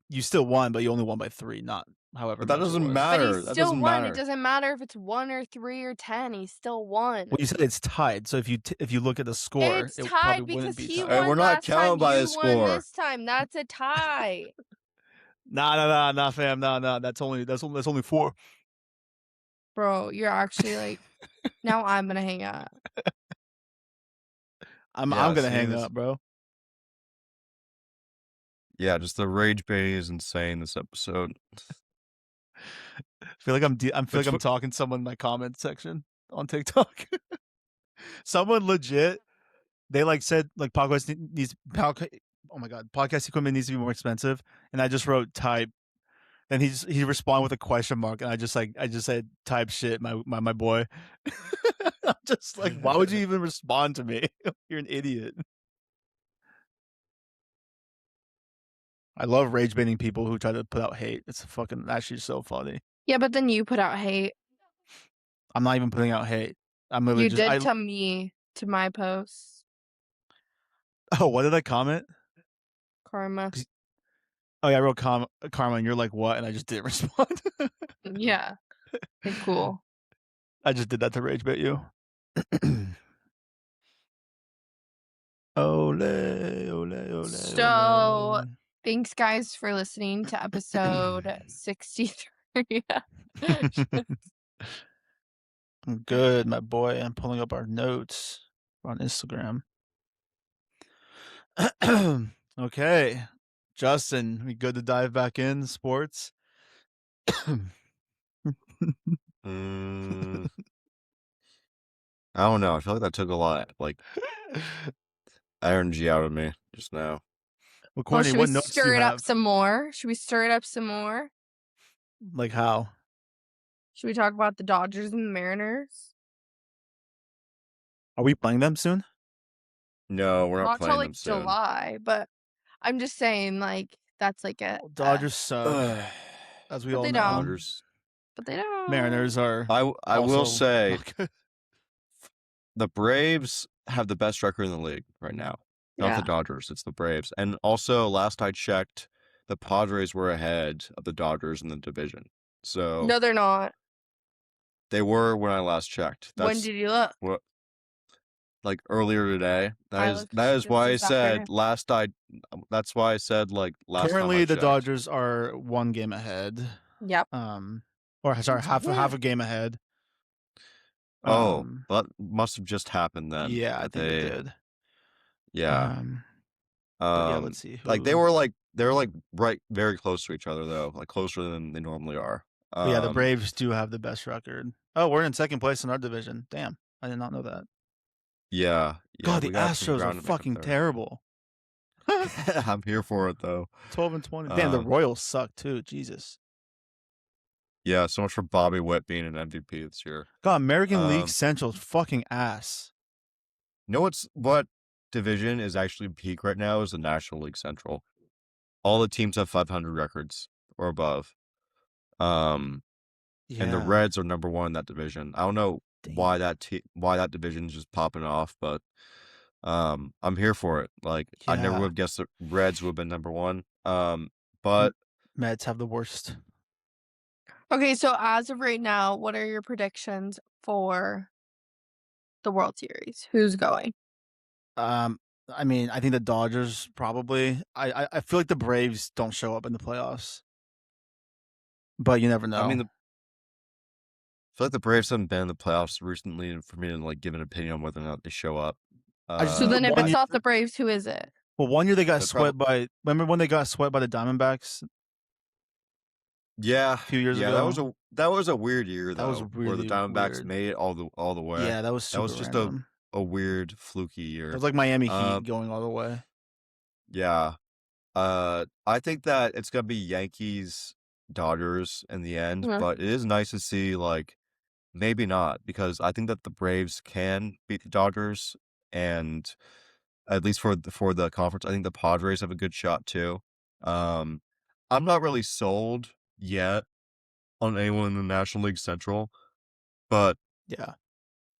you still won, but you only won by 3, not however. But that much it doesn't was. but matter. he That still doesn't won. matter. It doesn't matter if it's 1 or 3 or 10. He still won. Well, you said it's tied, so if you look at the score, It's it tied probably wouldn't because be he tied. won We're not last counting time. by You the won score. this time. That's a tie. Nah, fam, nah. That's only 4. Bro, you're actually like, now I'm gonna hang up. I'm Yeah, gonna seeing hang this- up, bro. Yeah, just the rage baiting is insane this episode. I feel like I'm Which one- talking to someone in my comment section on TikTok. Someone legit, they like said like podcast equipment needs to be more expensive, and I just wrote type. And he responded with a question mark, and I just said type shit, my boy. I'm just like, why would you even respond to me? You're an idiot. I love rage baiting people who try to put out hate. It's fucking actually so funny. Yeah, but then you put out hate. I'm not even putting out hate. I'm literally You just. did to me, to my posts. Oh, what did I comment? Karma. Oh yeah, I wrote Karma, and you're like, what? And I just didn't respond. Yeah. Okay, cool. I just did that to rage bait you. Ole, ole, ole, So, ole. thanks guys for listening to episode 63. I'm good, my boy. I'm pulling up our notes on Instagram. Okay. Justin, we good to dive back in sports? I don't know. I feel like that took a lot, like, energy out of me just now. Well, Well, Courtney, should we what notes do you stir it up have? some more? Should we stir it up some more? Like how? Should we talk about the Dodgers and the Mariners? Are we playing them soon? No, we're not Not till playing like them soon. July, but I'm just saying, like, that's like a. Dodgers suck, as we But all they know. don't. Dodgers. But they don't. Mariners are. I will also say not good. the Braves have the best record in the league right now. Not Yeah. the Dodgers, it's the Braves. And also, last I checked, the Padres were ahead of the Dodgers in the division. So No, they're not. they were when I last checked. When That's did you look? what, like earlier today. I That is looked that is just why I this said afternoon. last I. That's why I said like last time I Currently, the checked. Dodgers are 1 game ahead. Yep. Or sorry, half a game ahead. Oh, that must have just happened then. Yeah, I think it did. Yeah. But yeah, let's see. Like they were right very close to each other though, like closer than they normally are. But yeah, the Braves do have the best record. Oh, we're in second place in our division. Damn, I did not know that. Yeah. God, the Astros are fucking terrible. I'm here for it though. 12-20. Damn, the Royals suck too. Jesus. Yeah, so much for Bobby Witt being an MVP this year. God, American League Central's fucking ass. You know what division is actually peak right now is the National League Central. All the teams have 500 records or above. And the Reds are number 1 in that division. I don't know why that division is just popping off, but I'm here for it. Like I never would have guessed the Reds would have been number 1. But Mets have the worst. Okay, so as of right now, what are your predictions for the World Series? Who's going? I mean, I think the Dodgers probably. I feel like the Braves don't show up in the playoffs, but you never know. I mean, I feel like the Braves haven't been in the playoffs recently for me to like give an opinion on whether or not they show up. So then, if it's not the Braves, who is it? Well, one year they got swept by. Remember when they got swept by the Diamondbacks? Yeah, a few years ago. That was a weird year though. That was really where the Diamondbacks weird. made it all the way. Yeah, that was just random. a weird fluky year. It was like Miami Heat going all the way. Yeah, I think that it's gonna be Yankees Dodgers in the end, but it is nice to see like maybe not because I think that the Braves can beat the Dodgers and at least for the conference, I think the Padres have a good shot too. I'm not really sold yet on anyone in the National League Central, but yeah,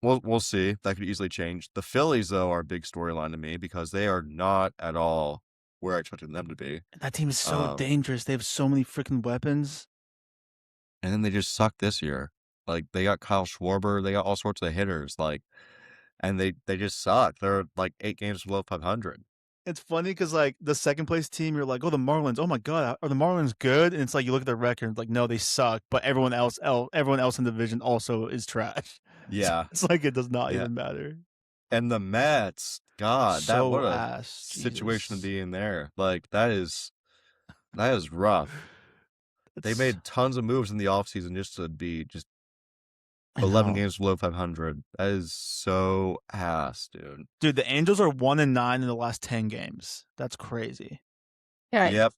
we'll see. That could easily change. The Phillies though are a big storyline to me because they are not at all where I expected them to be. That team is so dangerous. They have so many freaking weapons. And then they just suck this year. Like they got Kyle Schwarber, they got all sorts of hitters, like, and they just suck. They're like 8 games below 500. It's funny because like the second place team, you're like, oh, the Marlins. Oh my god, are the Marlins good? And it's like you look at their record, like no, they suck. But everyone else in the division also is trash. Yeah, so it's like it does not even matter. And the Mets, God, so what a situation to be in there. Like that is rough. They made tons of moves in the offseason just to be 11 games below 500. That is so ass, dude. Dude, the Angels are 1-9 in the last 10 games. That's crazy. Yeah. Yep.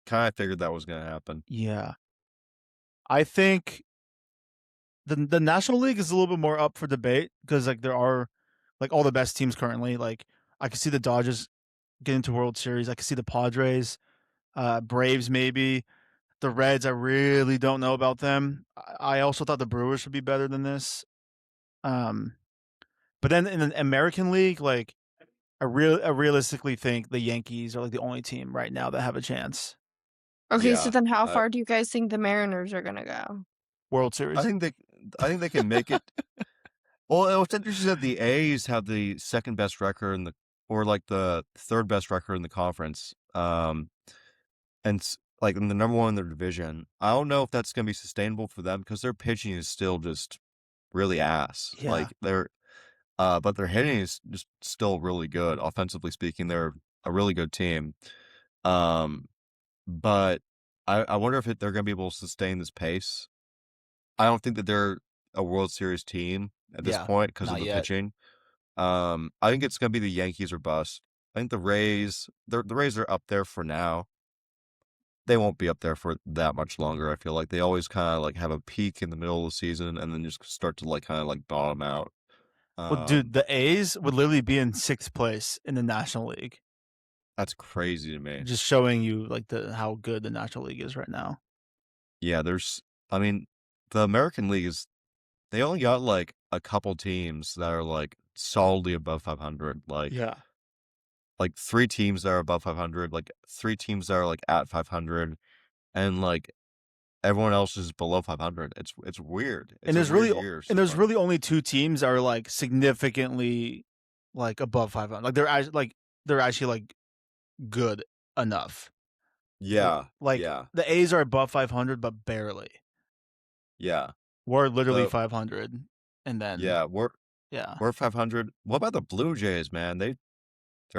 Kind of figured that was going to happen. Yeah. I think the National League is a little bit more up for debate because like there are like all the best teams currently. Like I could see the Dodgers get into World Series. I could see the Padres, Braves maybe. The Reds, I really don't know about them. I also thought the Brewers would be better than this. But then in the American League, like I realistically think the Yankees are like the only team right now that have a chance. Okay, so Yeah, then how I far do you guys think the Mariners are gonna go? World Series. I think they can make it. Well, what's interesting is that the A's have the second best record or like the third best record in the conference. And like in the number one in their division. I don't know if that's going to be sustainable for them because their pitching is still just really ass. Yeah. Like but their hitting is just still really good. Offensively speaking, they're a really good team. But I wonder if they're going to be able to sustain this pace. I don't think that they're a World Series team at this point because of not the yet. pitching. I think it's going to be the Yankees or bust. I think the Rays are up there for now. They won't be up there for that much longer. I feel like they always kind of like have a peak in the middle of the season and then just start to like kind of like bottom out. Well, dude, the A's would literally be in 6th place in the National League. That's crazy to me. Just showing you like how good the National League is right now. Yeah, I mean, the American League they only got like a couple teams that are like solidly above 500. Like 3 teams that are above 500, like 3 teams that are like at 500, and like everyone else is below 500. It's weird. It's and there's a weird really year and so there's far. really only 2 teams that are like significantly like above 500. Like they're actually like good enough. Yeah, Like yeah, the A's are above 500, but barely. yeah. We're literally The 500, and then yeah, yeah. we're 500. What about the Blue Jays, man? They're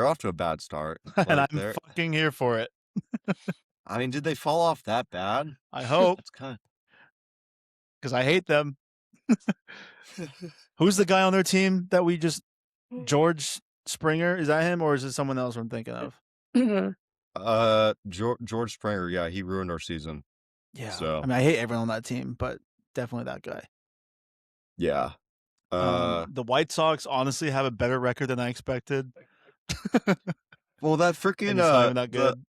off to a bad start. And Like I'm fucking here for it. I mean, did they fall off that bad? I hope, That's kind because I hate them. Who's the guy on their team that we just George Springer? Is that him or is it someone else I'm thinking of? George Springer. Yeah, he ruined our season. Yeah. So I mean, I hate everyone on that team, but definitely that guy. yeah. The White Sox honestly have a better record than I expected. Well, that And freaking it's not even that good.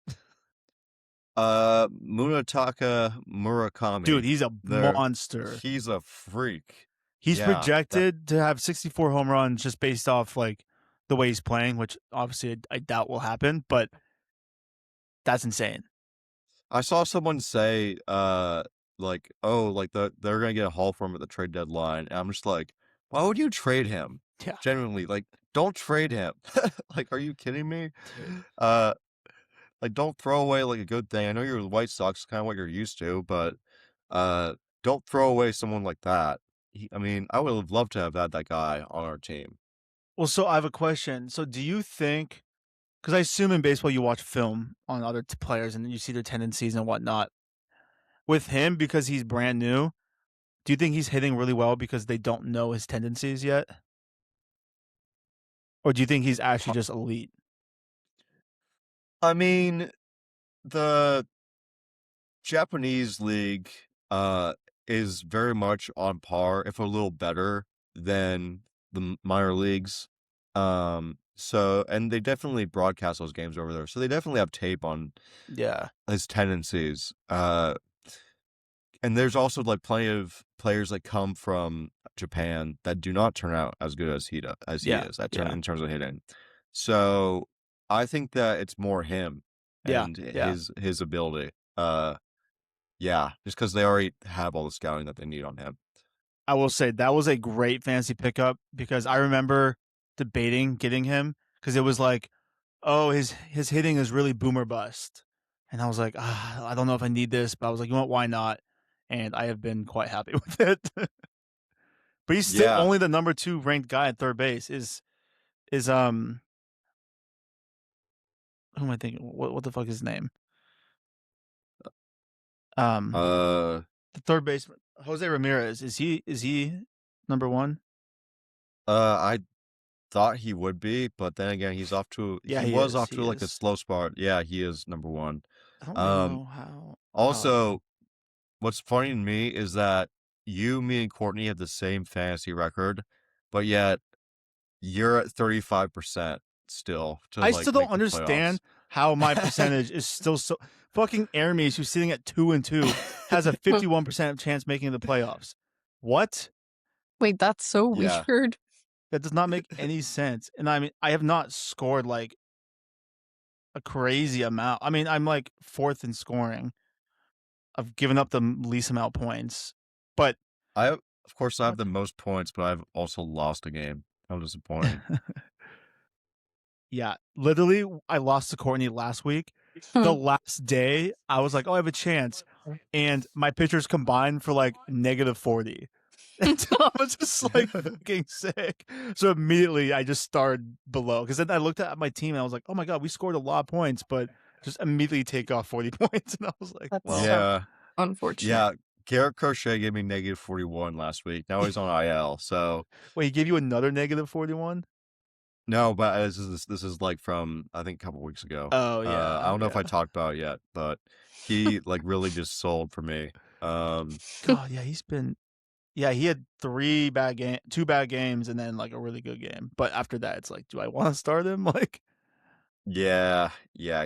Munetaka Murakami. Dude, he's a monster. He's a freak. He's projected to have 64 home runs just based off like the way he's playing, which obviously I doubt will happen, but that's insane. I saw someone say like, oh, like they're gonna get a haul for him at the trade deadline. And I'm just like, why would you trade him? Yeah. Genuinely, like, don't trade him. Like, are you kidding me? Like, don't throw away like a good thing. I know you're the White Sox, kind of what you're used to, but don't throw away someone like that. I mean, I would have loved to have had that guy on our team. Well, so I have a question. So do you think, because I assume in baseball you watch film on other players and you see their tendencies and whatnot. With him, because he's brand new, do you think he's hitting really well because they don't know his tendencies yet? Or do you think he's actually just elite? I mean, the Japanese league is very much on par, if a little better than the minor leagues. So and they definitely broadcast those games over there. So they definitely have tape on his tendencies. And there's also like plenty of players that come from Japan that do not turn out as good as he is in terms of hitting. So I think that it's more him and his ability. Yeah, just because they already have all the scouting that they need on him. I will say that was a great fantasy pickup because I remember debating getting him because it was like, oh, his hitting is really boomer bust. And I was like, I don't know if I need this, but I was like, you know what, why not? And I have been quite happy with it. But he's still only the number 2 ranked guy at third base. Is who am I thinking? What the fuck is his name? The third baseman, Jose Ramirez. Is he number 1? I thought he would be, but then again, he was off to like a slow start. Yeah, he is number 1. I don't really know how. Also, what's funny to me is that me, and Courtney have the same fantasy record, but yet you're at 35% still. I still don't understand how my percentage is still so fucking Aramis, who's sitting at 2-2, has a 51% chance making the playoffs. What? Wait, that's so weird. That does not make any sense. And I mean, I have not scored like a crazy amount. I mean, I'm like 4th in scoring I've given up the least amount of points. But of course, I have the most points, but I've also lost a game. How disappointing. Yeah, literally, I lost to Courtney last week. The last day, I was like, "Oh, I have a chance," and my pitchers combined for like -40. And so I was just like fucking sick. So immediately I just started below because then I looked at my team and I was like, "Oh my god, we scored a lot of points," but just immediately take off 40 points, and I was like, That's "Well, Yeah. unfortunate. Yeah. Garrett Crochet gave me -41 last week. Now he's on IL. So wait, he gave you another -41?" no, but this is like from I think a couple weeks ago. Oh I yeah, don't know if yeah. I talked about it yet, but he like really just sold for me. God, yeah, he had 2 bad games, and then like a really good game. But after that, it's like, do I want to start him? Like, yeah,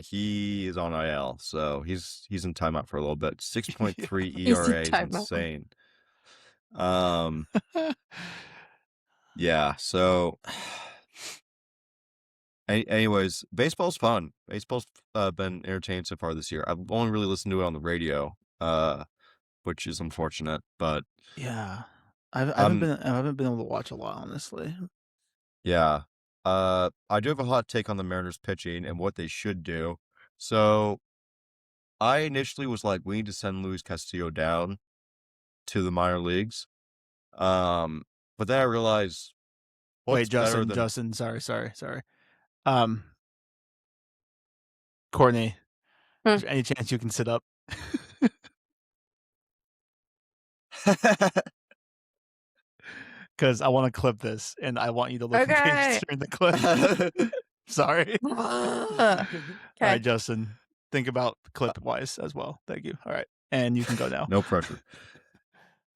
he is on IL, so he's in timeout for a little bit. 6.3 He's in ERA is timeout. insane. Yeah, so anyways, baseball's fun. Baseball's been entertaining so far this year. I've only really listened to it on the radio, which is unfortunate, but yeah, I haven't I'm been able to watch a lot, honestly. yeah. I do have a hot take on the Mariners pitching and what they should do. So I initially was like, we need to send Luis Castillo down to the minor leagues. But then I realized what's Wait, better than Justin, sorry. Um, Courtney, is there any chance you can sit up? Because I want to clip this, and I want you to look engaged during the clip. Sorry. All right, Justin, think about clip-wise as well. Thank you. All right, and you can go now. No pressure.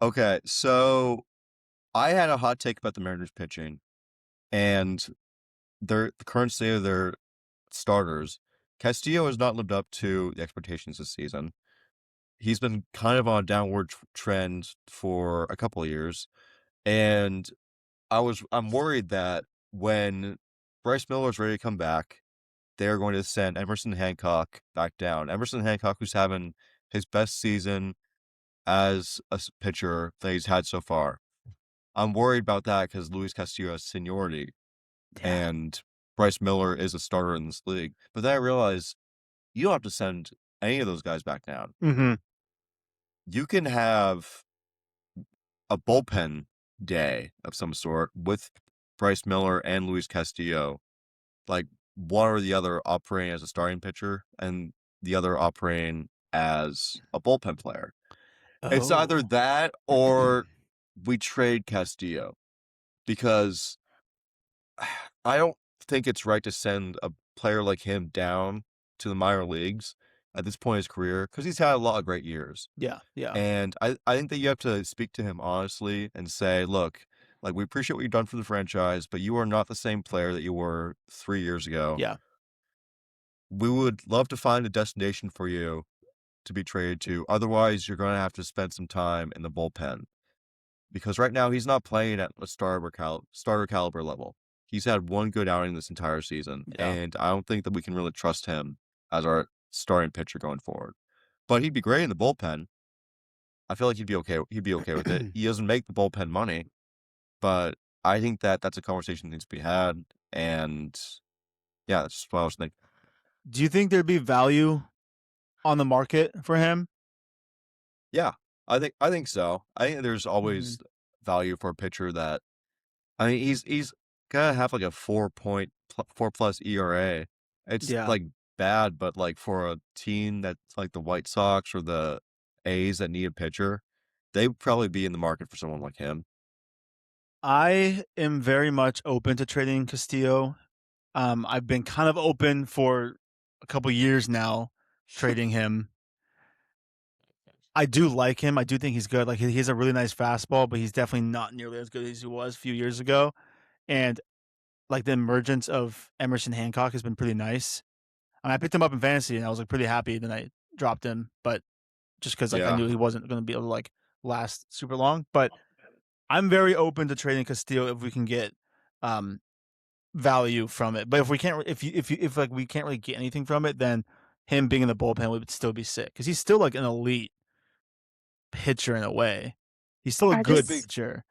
Okay, so I had a hot take about the Mariners pitching and the current state of their starters. Castillo has not lived up to the expectations this season. He's been kind of on a downward trend for a couple of years, and I'm worried that when Bryce Miller is ready to come back, they're going to send Emerson Hancock back down. Emerson Hancock, who's having his best season as a pitcher that he's had so far. I'm worried about that because Luis Castillo has seniority, and Bryce Miller is a starter in this league. But then I realized you don't have to send any of those guys back down. Mm-hmm. You can have a bullpen day of some sort with Bryce Miller and Luis Castillo, like one or the other operating as a starting pitcher and the other operating as a bullpen player. It's either that or we trade Castillo, because I don't think it's right to send a player like him down to the minor leagues at this point in his career, because he's had a lot of great years. Yeah. And I think that you have to speak to him honestly and say, look, like, we appreciate what you've done for the franchise, but you are not the same player that you were 3 years ago. Yeah. We would love to find a destination for you to be traded to. Otherwise, you're going to have to spend some time in the bullpen, because right now he's not playing at a starter caliber level. He's had one good outing this entire season, and I don't think that we can really trust him as our starting pitcher going forward. But he'd be great in the bullpen. I feel like he'd be okay. He'd be okay with it. He doesn't make the bullpen money, but I think that that's a conversation that needs to be had. And yeah, that's just what I was thinking. Do you think there'd be value on the market for him? Yeah, I think so. I think there's always value for a pitcher that, I mean, he's gonna have like a 4+ ERA. It's like bad, but like for a team that's like the White Sox or the A's that need a pitcher, they'd probably be in the market for someone like him. I am very much open to trading Castillo. I've been kind of open for a couple years now, trading him. I do like him. I do think he's good. Like, he has a really nice fastball, but he's definitely not nearly as good as he was a few years ago. And like, the emergence of Emerson Hancock has been pretty nice. I picked him up in fantasy, and I was like pretty happy. Then I dropped him, but just because like I knew he wasn't going to be able to like last super long. But I'm very open to trading Castillo if we can get value from it. But if we can't, if like we can't really get anything from it, then him being in the bullpen would still be sick, because he's still like an elite pitcher in a way. He's still a good pitcher.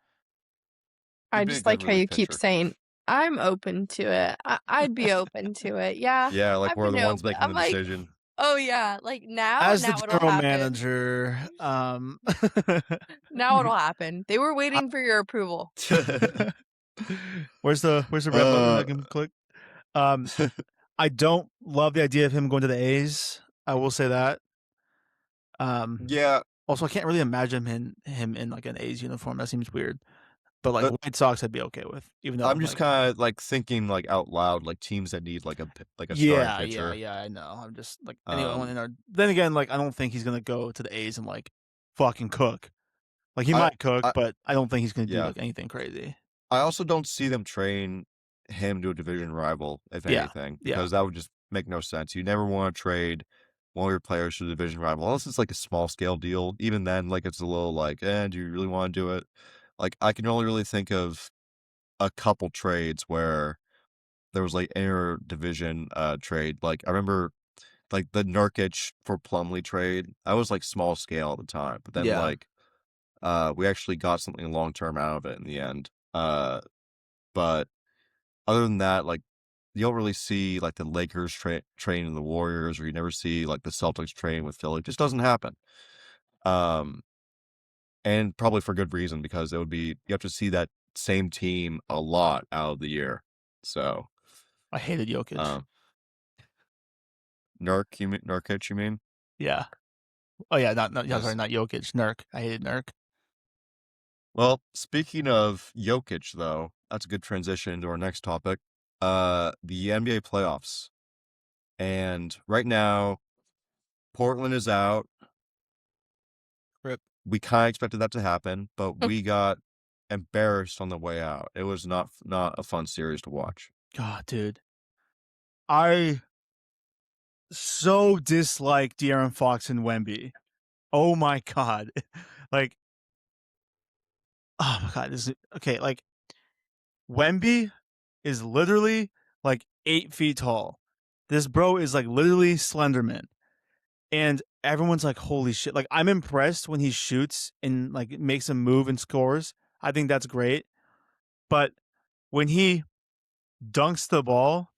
I just like how you keep saying, I'm open to it. I'd be open to it. Yeah. Yeah, like we're the ones making the decision. Oh yeah, like now as the it'll general happen. manager, now it'll happen. They were waiting for your approval. Where's the red button I can click? I don't love the idea of him going to the A's. I will say that. Yeah. Also, I can't really imagine him in like an A's uniform. That seems weird. But like White Sox, I'd be okay with. Even though I'm just kind of like thinking like out loud, like teams that need like a starting pitcher. Yeah, I know. I'm just like anyone in our. Then again, like I don't think he's gonna go to the A's and like fucking cook. Like he might cook, but I don't think he's gonna do like anything crazy. I also don't see them train him to a division rival, if anything, because that would just make no sense. You never want to trade one of your players to a division rival, unless it's like a small scale deal. Even then, like it's a little like, do you really want to do it? Like I can only really think of a couple trades where there was like inter-division trade. Like I remember like the Nurkic for Plumlee trade. That was like small scale at the time, but then like we actually got something long-term out of it in the end. But other than that, like you don't really see like the Lakers train the Warriors, or you never see like the Celtics train with Philly. It just doesn't happen. And probably for good reason, because you have to see that same team a lot out of the year. So I hated Jokic. Nurkic, you mean? Yeah. Oh yeah, sorry, not Jokic. Nurk. I hated Nurk. Well, speaking of Jokic, though, that's a good transition into our next topic. The NBA playoffs. And right now, Portland is out. Rip. We kind of expected that to happen, but we got embarrassed on the way out. It was not a fun series to watch. God, dude. I so dislike De'Aaron Fox and Wemby. Oh my God. Like, oh my God. This is okay. Like, Wemby is literally like 8 feet tall. This bro is like literally Slenderman. And everyone's like, holy shit. Like, I'm impressed when he shoots and like makes a move and scores. I think that's great. But when he dunks the ball,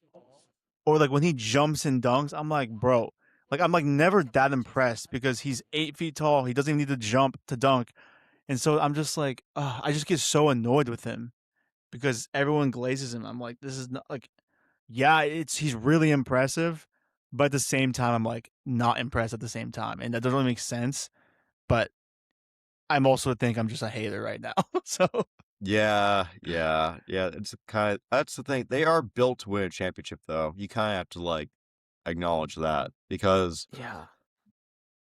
or like when he jumps and dunks, I'm like, bro, like I'm like never that impressed, because he's 8 feet tall. He doesn't even need to jump to dunk. And so I'm just like, I just get so annoyed with him because everyone glazes him. I'm like, this is not like, yeah, he's really impressive, but at the same time, I'm like not impressed at the same time. And that doesn't really make sense. But I'm also think I'm just a hater right now. So yeah. It's that's the thing. They are built to win a championship, though. You kind of have to like acknowledge that, because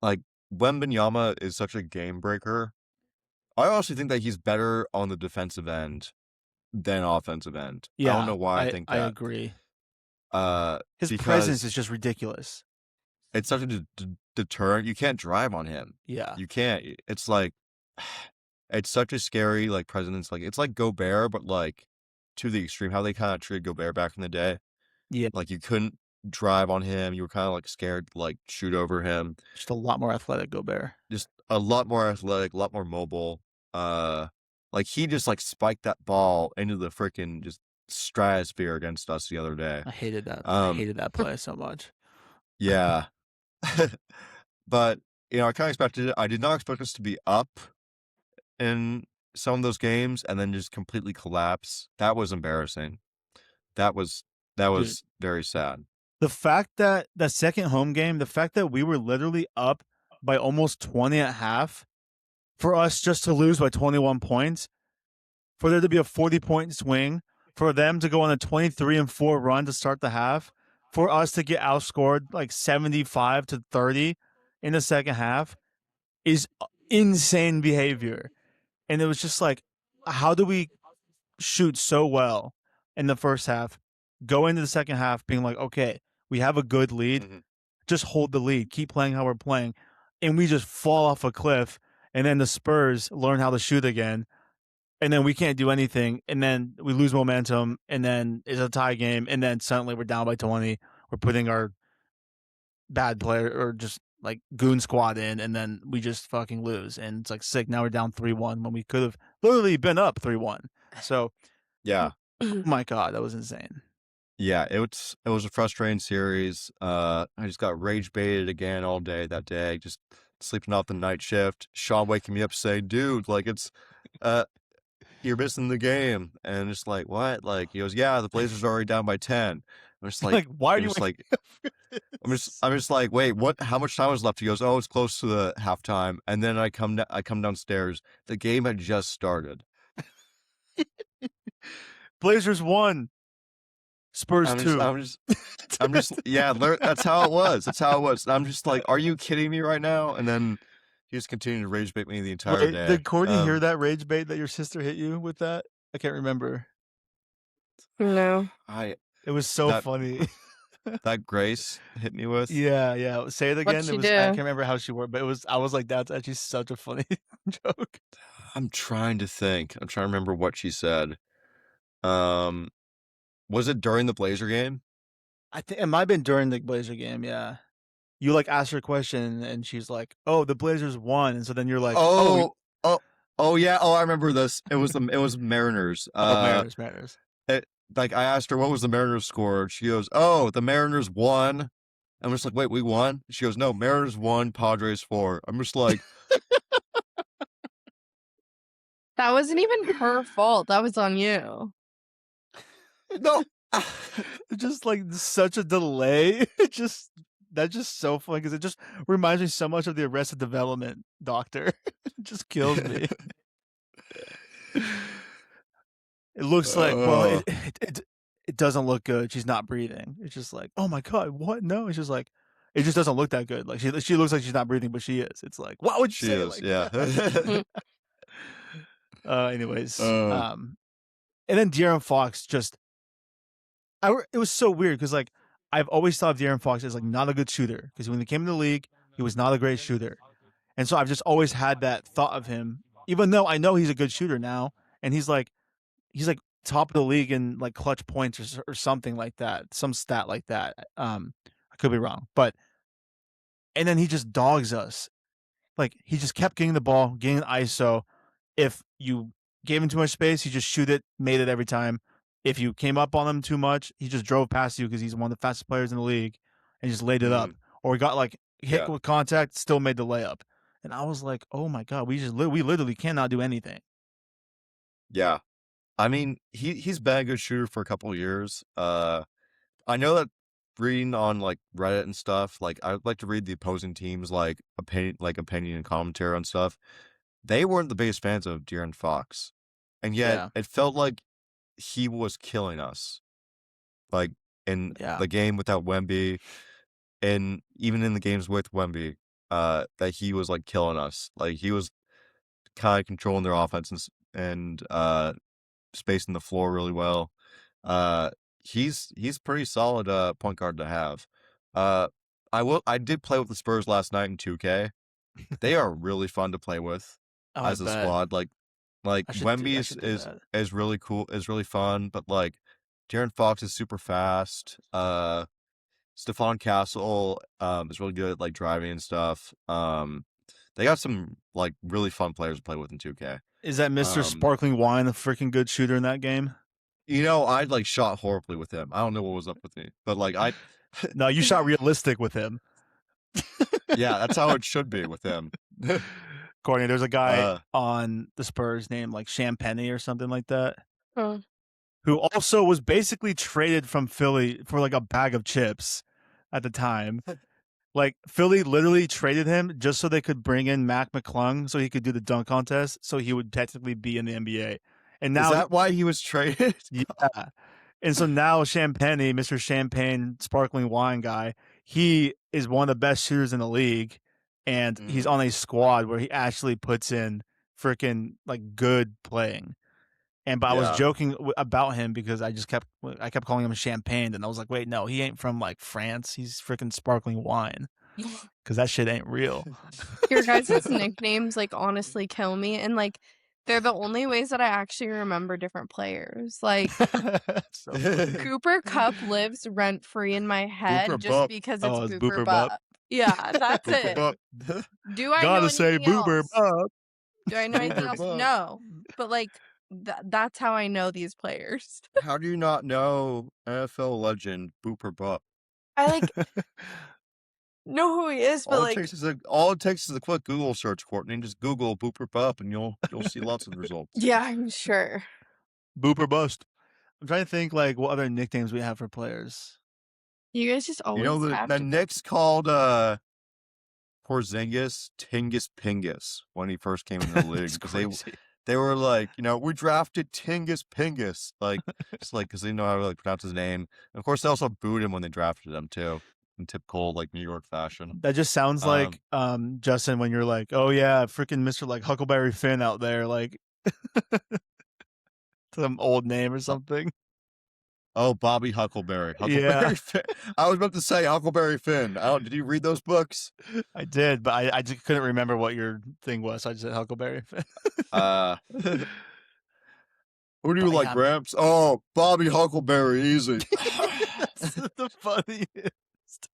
like Wembanyama is such a game breaker. I honestly think that he's better on the defensive end than offensive end. I don't know why I think that. I agree. His because presence is just ridiculous. It's such a deterrent. You can't drive on him. Yeah. You can't. It's like, it's such a scary like presence. Like it's like Gobert, but like to the extreme. How they kind of treated Gobert back in the day. Yeah. Like you couldn't drive on him. You were kind of like scared to like shoot over him. Just a lot more athletic Gobert. Just a lot more athletic, a lot more mobile. Like he just like spiked that ball into the freaking just stratosphere against us the other day. I hated that. I hated that play so much. Yeah. But you know, I kind of expected it. I did not expect us to be up in some of those games and then just completely collapse. That was embarrassing. That was very sad. The fact that the second home game, the fact that we were literally up by almost 20 at half, for us just to lose by 21 points, for there to be a 40-point swing, for them to go on a 23-4 run to start the half, for us to get outscored like 75-30 in the second half is insane behavior. And it was just like, how do we shoot so well in the first half, go into the second half being like, okay, we have a good lead, just hold the lead, keep playing how we're playing, and we just fall off a cliff, and then the Spurs learn how to shoot again, and then we can't do anything, and then we lose momentum, and then it's a tie game, and then suddenly we're down by 20. We're putting our bad player, or just like goon squad in, and then we just fucking lose, and it's like sick. Now we're down 3-1 when we could have literally been up 3-1. So Yeah. oh my god, that was insane. Yeah, it was a frustrating series. I just got rage baited again all day that day, just sleeping off the night shift. Sean waking me up saying, "Dude, like it's you're missing the game." And it's like, "What?" Like he goes, "Yeah, the Blazers are already down by 10." I'm just like, why are you I'm just like, "Wait, what? How much time was left?" He goes, "Oh, it's close to the halftime." And then I come downstairs. The game had just started. Blazers won. Spurs 2. I'm just yeah, that's how it was. That's how it was. And I'm just like, are you kidding me right now? And then he just continued to rage bait me the entire day. Did Courtney hear that rage bait that your sister hit you with that? I can't remember. No. It was so funny. That Grace hit me with. Yeah. Say it again. What'd she I do? can't remember how she worked, but I was like, that's actually such a funny joke. I'm trying to think. I'm trying to remember what she said. Was it during the Blazer game? I think it might have been during the Blazer game, yeah. You like asked her a question and she's like, "Oh, the Blazers won." And so then you're like, yeah. Oh, I remember this. It was Mariners. Mariners. Like I asked her what was the Mariners score. She goes, "Oh, the Mariners won." I'm just like, "Wait, we won?" She goes, "No, Mariners won, Padres 4." I'm just like, that wasn't even her fault. That was on you. no. Just like such a delay. That's just so funny because it just reminds me so much of the Arrested Development doctor. It just kills me. It looks like it doesn't look good. She's not breathing. It's just like, oh my god, what? No, it's just like it just doesn't look that good. Like she looks like she's not breathing, but she is. It's like, why would you say it like that? Anyways, and then De'Aaron Fox just it was so weird because like I've always thought of De'Aaron Fox as like not a good shooter because when he came in the league, he was not a great shooter, and so I've just always had that thought of him, even though I know he's a good shooter now, and he's like top of the league in like clutch points or something like that, some stat like that. I could be wrong, but and then he just dogs us. Like he just kept getting the ball, getting ISO. If you gave him too much space, he just shoot it, made it every time. If you came up on him too much, he just drove past you because he's one of the fastest players in the league and just laid it up. Or he got like hit with contact, still made the layup. And I was like, oh my god, we literally cannot do anything. Yeah, I mean he's been a good shooter for a couple of years. I know that reading on like Reddit and stuff, like I would like to read the opposing teams like opinion and commentary on stuff. They weren't the biggest fans of De'Aaron Fox, and yet it felt like he was killing us, like in the game without Wemby, and even in the games with Wemby, that he was like killing us. Like he was kind of controlling their offense and spacing the floor really well. He's pretty solid point guard to have. I did play with the Spurs last night in 2K. They are really fun to play with as a squad. Like Wemby is really cool, is really fun, but like De'Aaron Fox is super fast. Stephon Castle is really good at like driving and stuff. They got some like really fun players to play with in 2K. Is that Mr. Sparkling Wine a freaking good shooter in that game? You know, I like shot horribly with him. I don't know what was up with me, but like no, you shot realistic with him. Yeah, that's how it should be with him. Courtney, there's a guy on the Spurs named like Champagne or something like that, who also was basically traded from Philly for like a bag of chips at the time. Like Philly literally traded him just so they could bring in Mac McClung so he could do the dunk contest, so he would technically be in the NBA. And now is that why he was traded? Yeah. And so now Champagne, Mr. Champagne Sparkling Wine guy, he is one of the best shooters in the league, and he's on a squad where he actually puts in freaking like good playing. But I was joking about him because I kept calling him Champagne, and I was like, wait, no, he ain't from like France. He's freaking Sparkling Wine, because that shit ain't real. Your guys' nicknames like honestly kill me, and like they're the only ways that I actually remember different players. Like Cooper Cup lives rent free in my head just because it's Booper Bup. Yeah, that's Booper it. Bup. Do I know Gotta anything say, Boober else? Bup. Do I know anything Boober else? Bup. No. But like that's how I know these players. How do you not know NFL legend Booper Bup? I like know who he is, but All it like takes is a quick Google search, Courtney. Just Google Booper Bup, and you'll see lots of results. yeah, I'm sure. Booper Bust. I'm trying to think like what other nicknames we have for players. You guys just always You know have the to Knicks called Porzingis Tingus Pingus when he first came into the league It's because crazy. they were like, we drafted Tingus Pingus, like just like because they know how to like pronounce his name. And of course, they also booed him when they drafted him too, in typical like New York fashion. That just sounds like Justin when you're like, oh yeah, freaking Mr. like Huckleberry Finn out there, like some old name or something. Oh, Bobby Huckleberry. Yeah. Huckleberry Finn. I was about to say Huckleberry Finn. Did you read those books? I did, but I just couldn't remember what your thing was. So I just said Huckleberry Finn. Who do you But like, yeah. Gramps? Oh, Bobby Huckleberry, easy. That's the funniest.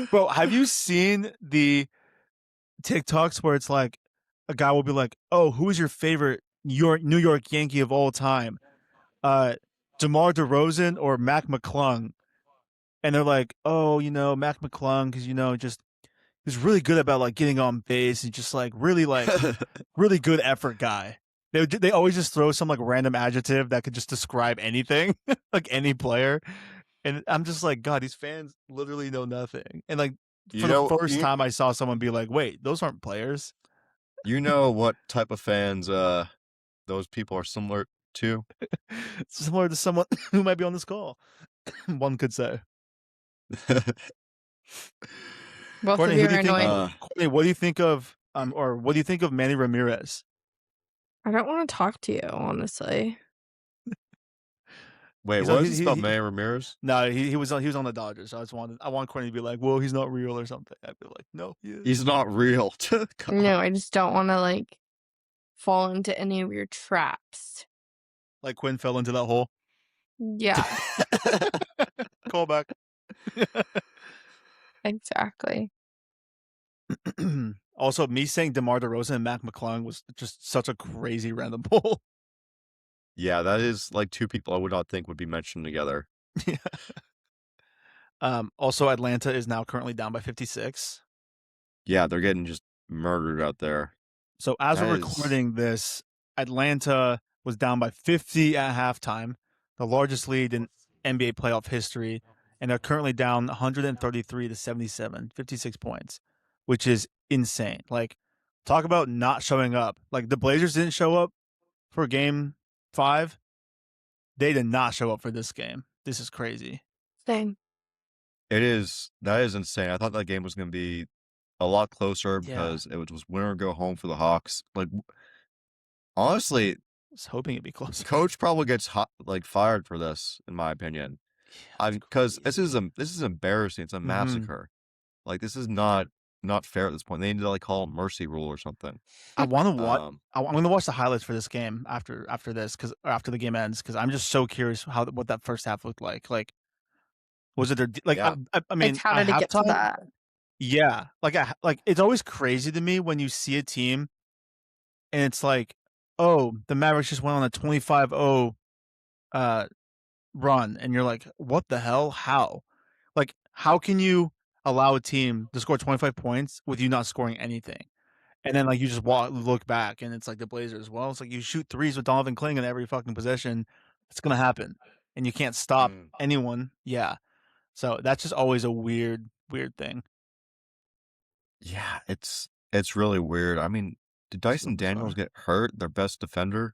Bro, have you seen the TikToks where it's like a guy will be like, "Oh, who is your favorite New York Yankee of all time? DeMar DeRozan or Mac McClung?" And they're like, "Oh, Mac McClung because just he's really good about like getting on base and just like really good effort guy." They always just throw some like random adjective that could just describe anything, like any player. And I'm just like, God, these fans literally know nothing. And like for the first time I saw someone be like, wait, those aren't players. You know what type of fans those people are similar to? Similar to someone who might be on this call. One could say. Both Courtney, of you are annoying. Courtney, what do you think of or what do you think of Manny Ramirez? I don't want to talk to you, honestly. Wait, what is this about Manny Ramirez? No, he was on the Dodgers. So I want Courtney to be like, well, he's not real or something. I'd be like, no, he is. He's not real. No, I just don't want to like fall into any of your traps. Like Quinn fell into that hole. Yeah. Call back. Exactly. Also, me saying DeMar DeRozan and Mac McClung was just such a crazy random pull. Yeah, that is like two people I would not think would be mentioned together. Yeah. Also, Atlanta is now currently down by 56. Yeah, they're getting just murdered out there. So as we're recording this, Atlanta was down by 50 at halftime, the largest lead in NBA playoff history, and they're currently down 133 to 77, 56 points, which is insane. Like, talk about not showing up. Like, the Blazers didn't show up for game 5. They did not show up for this game. This is crazy. Same. That is insane. I thought that game was going to be a lot closer because it was winner or go home for the Hawks. Like, honestly, I was hoping it'd be closer. Coach probably gets fired for this, in my opinion. Because this is embarrassing. It's a massacre. Like, this is not fair at this point. They need to like call mercy rule or something. I want to watch. I'm going to watch the highlights for this game after this after the game ends because I'm just so curious what that first half looked like. Like, was it their like? Yeah. I mean, it's harder to get to that. Yeah, like it's always crazy to me when you see a team, and it's like, oh, the Mavericks just went on a 25-0 run, and you're like, what the hell? How? Like, how can you allow a team to score 25 points with you not scoring anything? And then like you just look back, and it's like the Blazers. Well, it's like you shoot threes with Donovan Kling in every fucking possession. It's gonna happen, and you can't stop anyone. Yeah, so that's just always a weird thing. Yeah, it's really weird. I mean, did Dyson Daniels get hurt? Their best defender?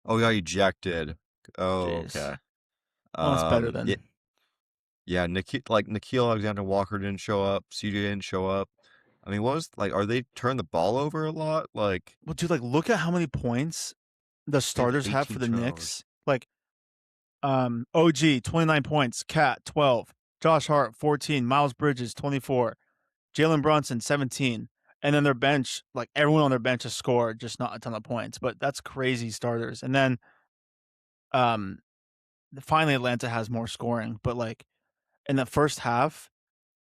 Oh, yeah, ejected. Oh, Jeez. okay. Well, that's better than. Yeah, Nickeil Alexander-Walker didn't show up. CJ didn't show up. I mean, are they turning the ball over a lot? Like, well, dude, like look at how many points the starters have for the Knicks. Like, OG 29 points, Cat 12, Josh Hart 14, Miles Bridges 24, Jalen Brunson 17, and then their bench, like everyone on their bench has scored, just not a ton of points. But that's crazy starters. And then, finally Atlanta has more scoring, but like in the first half,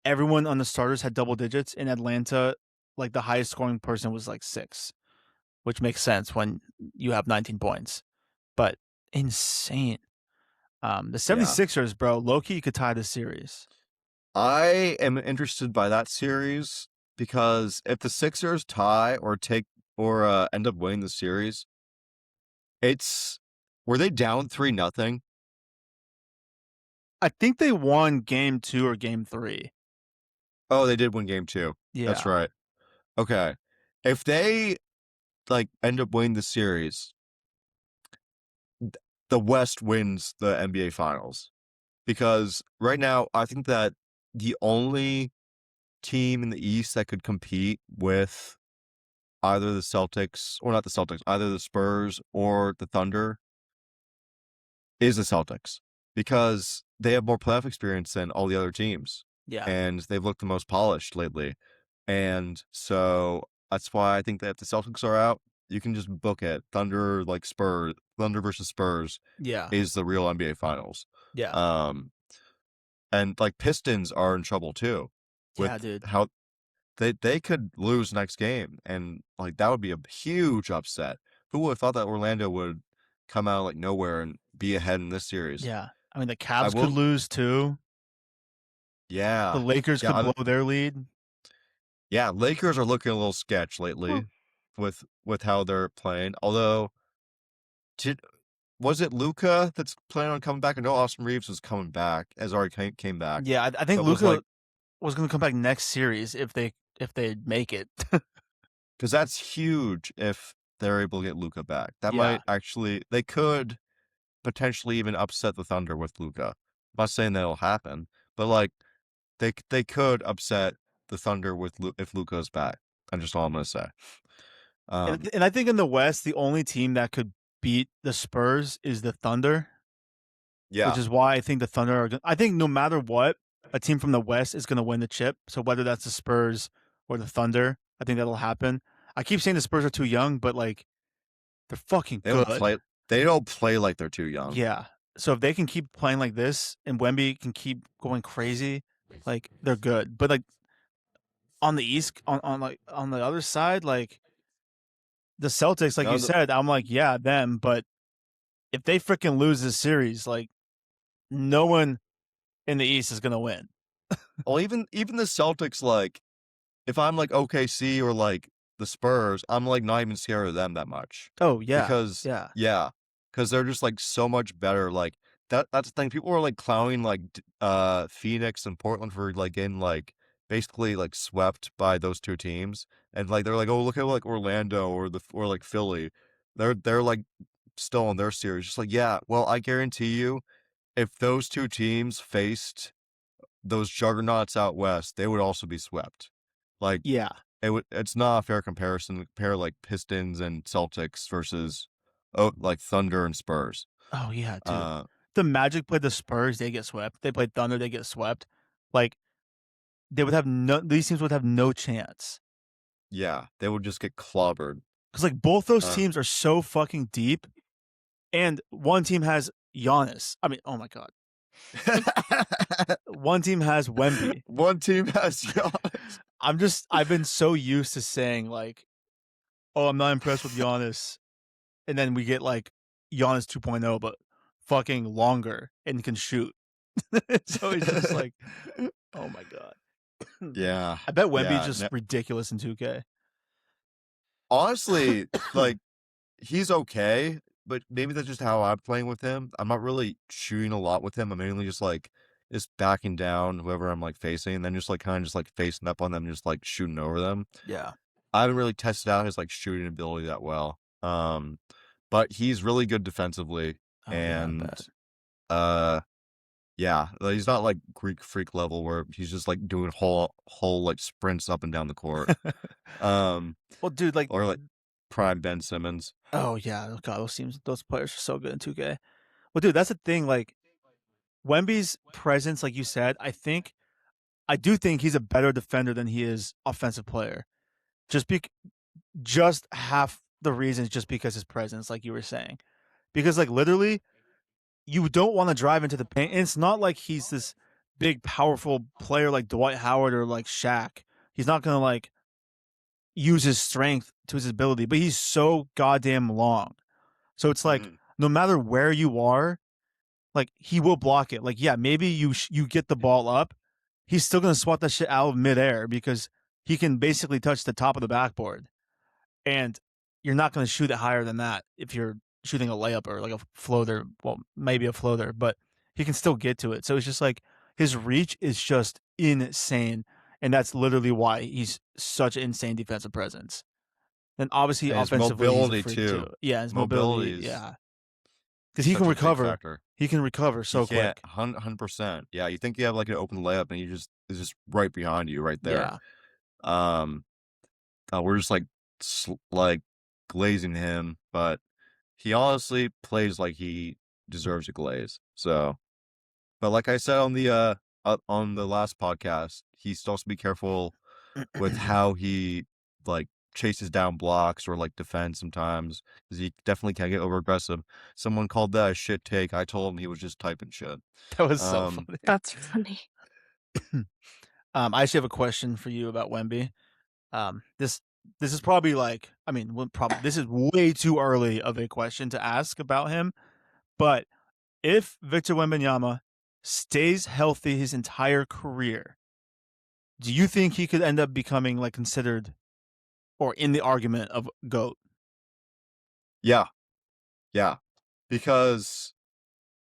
everyone on the starters had double digits. In Atlanta, like the highest scoring person was like 6, which makes sense when you have 19 points. But insane. The 76ers, bro, low-key could tie the series. I am interested by that series because if the Sixers tie or end up winning the series, were they down 3-0? I think they won game 2 or game 3. Oh, they did win game 2. Yeah. That's right. Okay. If they end up winning the series, the West wins the NBA Finals. Because right now, I think that the only team in the East that could compete with either the Celtics, or not the Celtics, either the Spurs or the Thunder is the Celtics. Because they have more playoff experience than all the other teams. Yeah. And they've looked the most polished lately. And so that's why I think that if the Celtics are out, you can just book it. Thunder versus Spurs is the real NBA Finals. Yeah. And like Pistons are in trouble too. With dude. how they could lose next game, and like that would be a huge upset. Who would have thought that Orlando would come out like nowhere and be ahead in this series? Yeah. I mean, the Cavs could lose too. Yeah. The Lakers could blow their lead. Yeah, Lakers are looking a little sketch lately with how they're playing. Although, was it Luka that's planning on coming back? I know Austin Reeves was coming back, as already came back. Yeah, I think Luka was going to come back next series if they make it. Because that's huge if they're able to get Luka back. That might actually, they could potentially even upset the Thunder with Luka. I'm not saying that'll happen, but like they could upset the Thunder if Luka's back. That's just all I'm gonna say. And I think in the West, the only team that could beat the Spurs is the Thunder. Yeah, which is why I think the Thunder are. I think no matter what, a team from the West is going to win the chip. So whether that's the Spurs or the Thunder, I think that'll happen. I keep saying the Spurs are too young, but like they're fucking good. They don't play like they're too young. Yeah. So if they can keep playing like this and Wemby can keep going crazy, like they're good. But like on the East, on the other side, like the Celtics, like you said, I'm like, yeah, them. But if they freaking lose this series, like no one in the East is gonna win. Well, even the Celtics, like if I'm like OKC or like the Spurs, I'm like not even scared of them that much. Oh yeah, because they're just like so much better. Like that's the thing. People are like clowning like Phoenix and Portland for like getting like basically like swept by those two teams, and like they're like, oh, look at like Orlando or like Philly, they're like still in their series. Just like, yeah, well, I guarantee you, if those two teams faced those juggernauts out west, they would also be swept. Like, it's not a fair comparison to compare like Pistons and Celtics versus like Thunder and Spurs. Oh yeah, dude. The Magic played the Spurs, they get swept. They played Thunder, they get swept. Like these teams would have no chance. Yeah, they would just get clobbered. Because like both those teams are so fucking deep, and one team has Giannis. I mean, oh my god. One team has Wemby. One team has Giannis. I've been so used to saying like, oh, I'm not impressed with Giannis. And then we get like Giannis 2.0, but fucking longer and can shoot. So it's just like, oh my god. Yeah. I bet Wemby's just ridiculous in 2K. Honestly, like he's okay, but maybe that's just how I'm playing with him. I'm not really shooting a lot with him. I'm mainly just backing down whoever I'm like facing, and then just like kind of just like facing up on them, and just like shooting over them. Yeah. I haven't really tested out his like shooting ability that well. But he's really good defensively, and he's not like Greek freak level where he's just like doing whole like sprints up and down the court. Well, dude, like or like prime Ben Simmons. Oh yeah, god, those players are so good in 2K. Well, dude, that's the thing. Like Wemby's presence, like you said, I do think he's a better defender than he is offensive player. Just half the reasons, just because his presence, like you were saying, because like literally, you don't want to drive into the paint. And it's not like he's this big, powerful player like Dwight Howard or like Shaq. He's not gonna like use his strength to his ability, but he's so goddamn long. So it's like no matter where you are, like he will block it. Like yeah, maybe you get the ball up, he's still gonna swat that shit out of midair because he can basically touch the top of the backboard, and you're not gonna shoot it higher than that if you're shooting a layup or like a floater. Well, maybe a floater, but he can still get to it. So it's just like his reach is just insane, and that's literally why he's such an insane defensive presence. And obviously, and his offensively, he's a mobility freak too. Yeah, his mobility. Is Yeah, because he can such a big recover. factor. He can recover so quick. 100%. Yeah, you think you have like an open layup, and it's just right behind you, right there. Yeah. We're just like glazing him, but he honestly plays like he deserves a glaze. So, but like I said on the last podcast, he still has to be careful with how he like chases down blocks or like defends sometimes, because he definitely can get over aggressive. Someone called that a shit take. I told him he was just typing shit. That was so funny. That's funny. I actually have a question for you about Wemby. This is probably like, I mean, this is way too early of a question to ask about him, but if Victor Wembanyama stays healthy his entire career, do you think he could end up becoming like considered or in the argument of GOAT? Yeah, because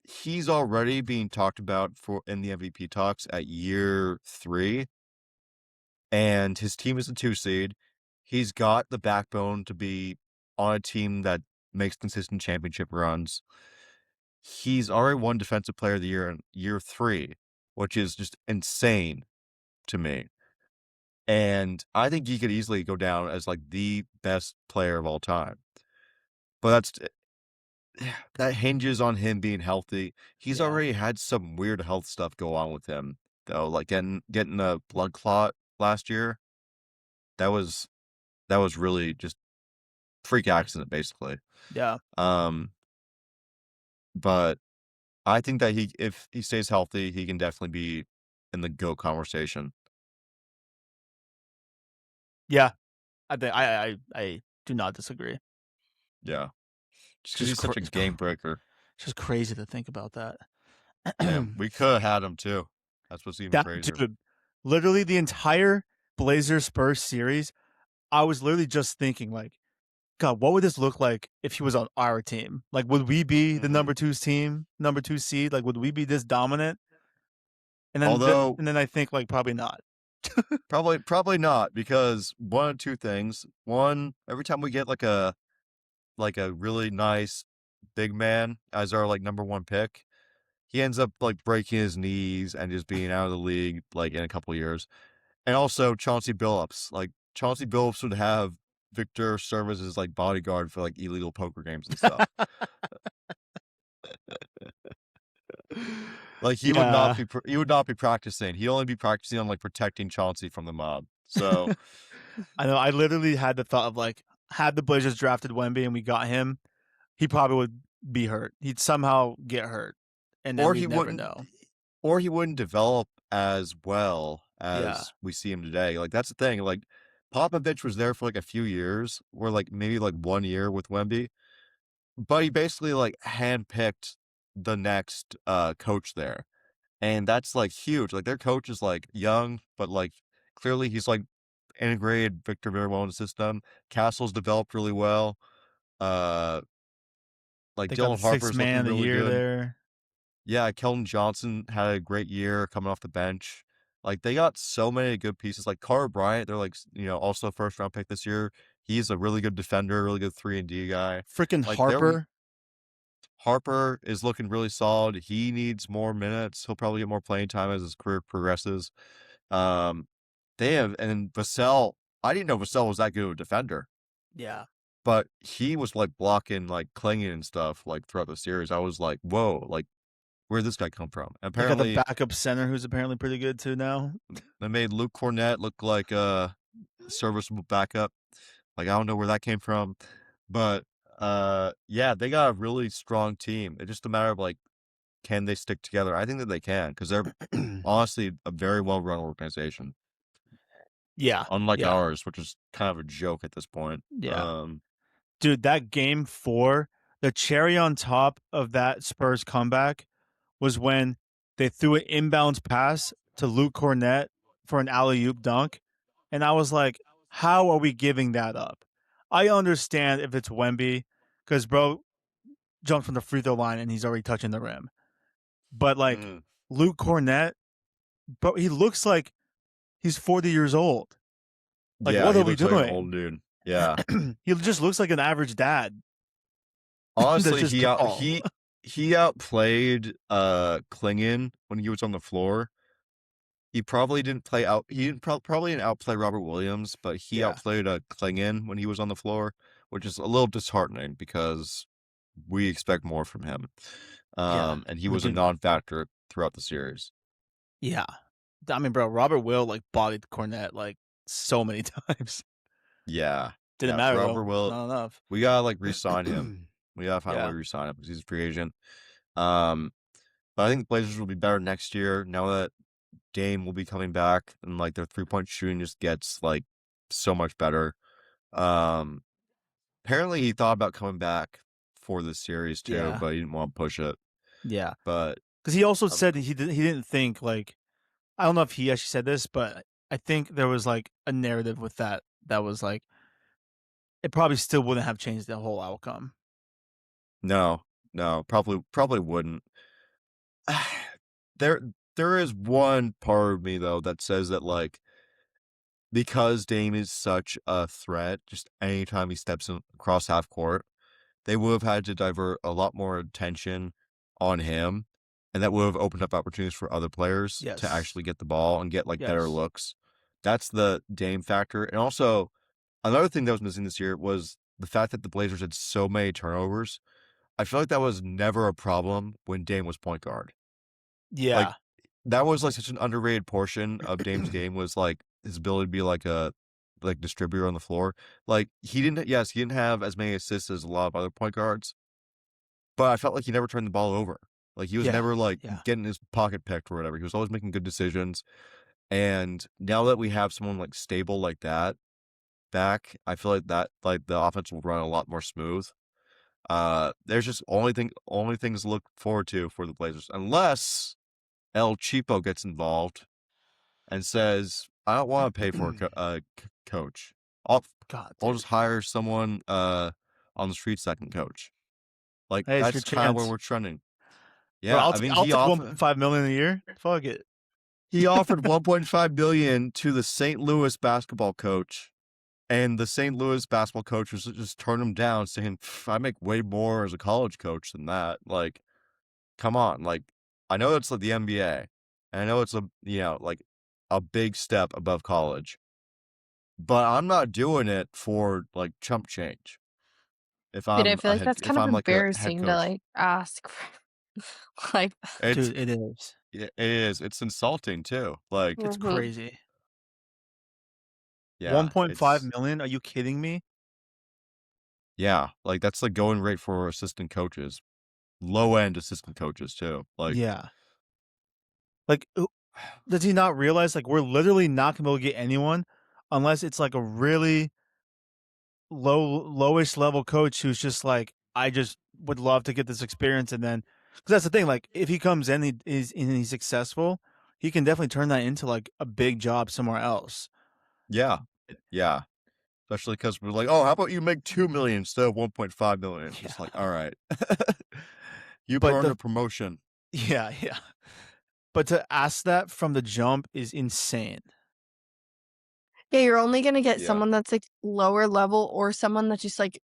he's already being talked about in the MVP talks at year 3, and his team is a 2 seed. He's got the backbone to be on a team that makes consistent championship runs. He's already won Defensive Player of the Year in year 3, which is just insane to me. And I think he could easily go down as like the best player of all time. But that hinges on him being healthy. He's already had some weird health stuff go on with him, though, like getting a blood clot last year. That was really just freak accident, basically. Yeah. But I think that if he stays healthy, he can definitely be in the GOAT conversation. Yeah. I do not disagree. Yeah. Just because he's such a game breaker. It's just crazy to think about that. Damn, we could have had him too. That's what's even crazier. Dude, literally the entire Blazers Spurs series, I was literally just thinking like, God, what would this look like if he was on our team? Like, would we be the number 2 seed? Like, would we be this dominant? And then I think like probably not. probably not, because one of two things. One, every time we get like a really nice big man as our like number 1 pick, he ends up like breaking his knees and just being out of the league like in a couple of years. And also Chauncey Billups. Like Chauncey Billups would have Victor serve as his like bodyguard for like illegal poker games and stuff. Like he would not be practicing. He'd only be practicing on like protecting Chauncey from the mob. So I know. I literally had the thought of like, had the Blazers drafted Wemby and we got him, he probably would be hurt. He'd somehow get hurt, and then we'd never know. Or he wouldn't develop as well as we see him today. Like that's the thing. Like Popovich was there for like a few years, or like maybe like 1 year with Wemby, but he basically like handpicked the next coach there, and that's like huge. Like their coach is like young, but like clearly he's like integrated Victor very well in the system. Castle's developed really well. Like Dylan Harper's looking really good there. Yeah, Keldon Johnson had a great year coming off the bench. Like they got so many good pieces. Like Carter Bryant, they're like also a 1st round pick this year. He's a really good defender, really good 3-and-D guy. Freaking like, Harper. Harper is looking really solid. He needs more minutes. He'll probably get more playing time as his career progresses. They have, and Vassell. I didn't know Vassell was that good of a defender. Yeah. But he was like blocking, like clinging and stuff like throughout the series. I was like, whoa, like where'd this guy come from? Apparently, they got the backup center who's apparently pretty good too now. They made Luke Cornett look like a serviceable backup. Like I don't know where that came from, but yeah, they got a really strong team. It's just a matter of like can they stick together? I think that they can, because they're honestly a very well-run organization. Yeah. Unlike Yeah. ours, which is kind of a joke at this point. Yeah. Dude, that game 4, the cherry on top of that Spurs comeback was when they threw an inbounds pass to Luke Cornett for an alley-oop dunk. And I was like, how are we giving that up? I understand if it's Wemby, because bro jumped from the free throw line and he's already touching the rim. But like Luke Cornett, bro, he looks like he's 40 years old. Like, yeah, what he are we looks like an doing? old dude. Yeah. He just looks like an average dad. Honestly, That's just tall. he outplayed Klingon when he was on the floor. He probably didn't play out. He didn't probably didn't outplay Robert Williams, but he Yeah. outplayed Klingon when he was on the floor, which is a little disheartening because we expect more from him. And he was a non-factor throughout the series. Yeah, I mean, bro, Robert Will like bodied Cornette like so many times. Yeah, Didn't matter Robert though. Will. Not enough. We gotta like re-sign him. We gotta find a way to re-sign him because he's a free agent. But I think the Blazers will be better next year now that Dame will be coming back and like their 3-point shooting just gets like so much better. Apparently he thought about coming back for this series too, but he didn't want to push it. Yeah, but because he also said he didn't think like, I don't know if he actually said this, but I think there was like a narrative with that was like it probably still wouldn't have changed the whole outcome. No, probably wouldn't. There is one part of me though that says that like because Dame is such a threat, just anytime he steps across half court, they would have had to divert a lot more attention on him, and that would have opened up opportunities for other players to actually get the ball and get like better looks. That's the Dame factor. And also another thing that was missing this year was the fact that the Blazers had so many turnovers. I feel like that was never a problem when Dame was point guard. Yeah. Like that was like such an underrated portion of Dame's game was like his ability to be like a distributor on the floor. Like he didn't have as many assists as a lot of other point guards, but I felt like he never turned the ball over. Like he was never like getting his pocket picked or whatever. He was always making good decisions. And now that we have someone like stable like that back, I feel like that like the offense will run a lot more smooth. There's just only things to look forward to for the Blazers, unless El Cheapo gets involved and says, "I don't want to pay for a coach. I'll just hire someone on the streets that can coach." Like that's kind of where we're trending. Yeah, bro, I'll take $1.5 million a year. Fuck it. He offered $1.5 billion to the St. Louis basketball coach, and the St. Louis basketball coach was just turned him down, saying, "I make way more as a college coach than that." Like, come on. Like, I know it's like the NBA, and I know it's like a big step above college, but I'm not doing it for like chump change. If I'm, I feel like that's kind of embarrassing to like ask. Like, dude, it is. It is. It's insulting too. Like, it's crazy. Yeah, 1.5 million? Are you kidding me? Yeah, like that's like going rate for assistant coaches, low end assistant coaches too. Like, yeah. Like, does he not realize like we're literally not gonna be able to get anyone unless it's like a really lowish level coach who's just like, I just would love to get this experience, and then because that's the thing, like if he comes in and he's successful, he can definitely turn that into like a big job somewhere else. Yeah, especially because we're like, oh, how about you make 2 million instead of 1.5 million? Yeah. It's like, all right, you earned a promotion. Yeah. But to ask that from the jump is insane. Yeah, you're only gonna get someone that's like lower level or someone that just like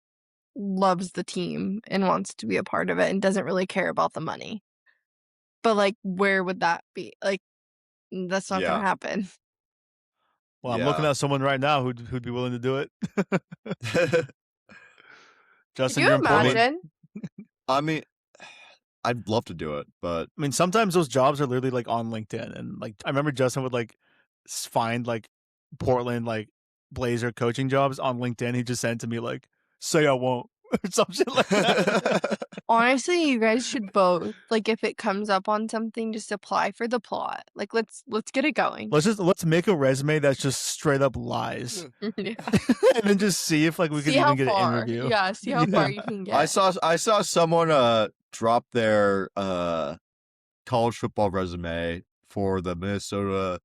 loves the team and wants to be a part of it and doesn't really care about the money. But like, where would that be? Like, that's not gonna happen. Well, I'm looking at someone right now who'd be willing to do it. Justin, can you imagine? I mean, I'd love to do it, but I mean, sometimes those jobs are literally like on LinkedIn, and like I remember Justin would like find like Portland like Blazer coaching jobs on LinkedIn. He just sent to me like, "Say I won't." or some shit like that. Honestly, you guys should both, like, if it comes up on something, just apply for the plot. Like, let's get it going. Let's make a resume that's just straight up lies, Yeah. and then just see if like we See can how even get an far. interview. Yeah, see how far you can get. I saw someone drop their college football resume for the Minnesota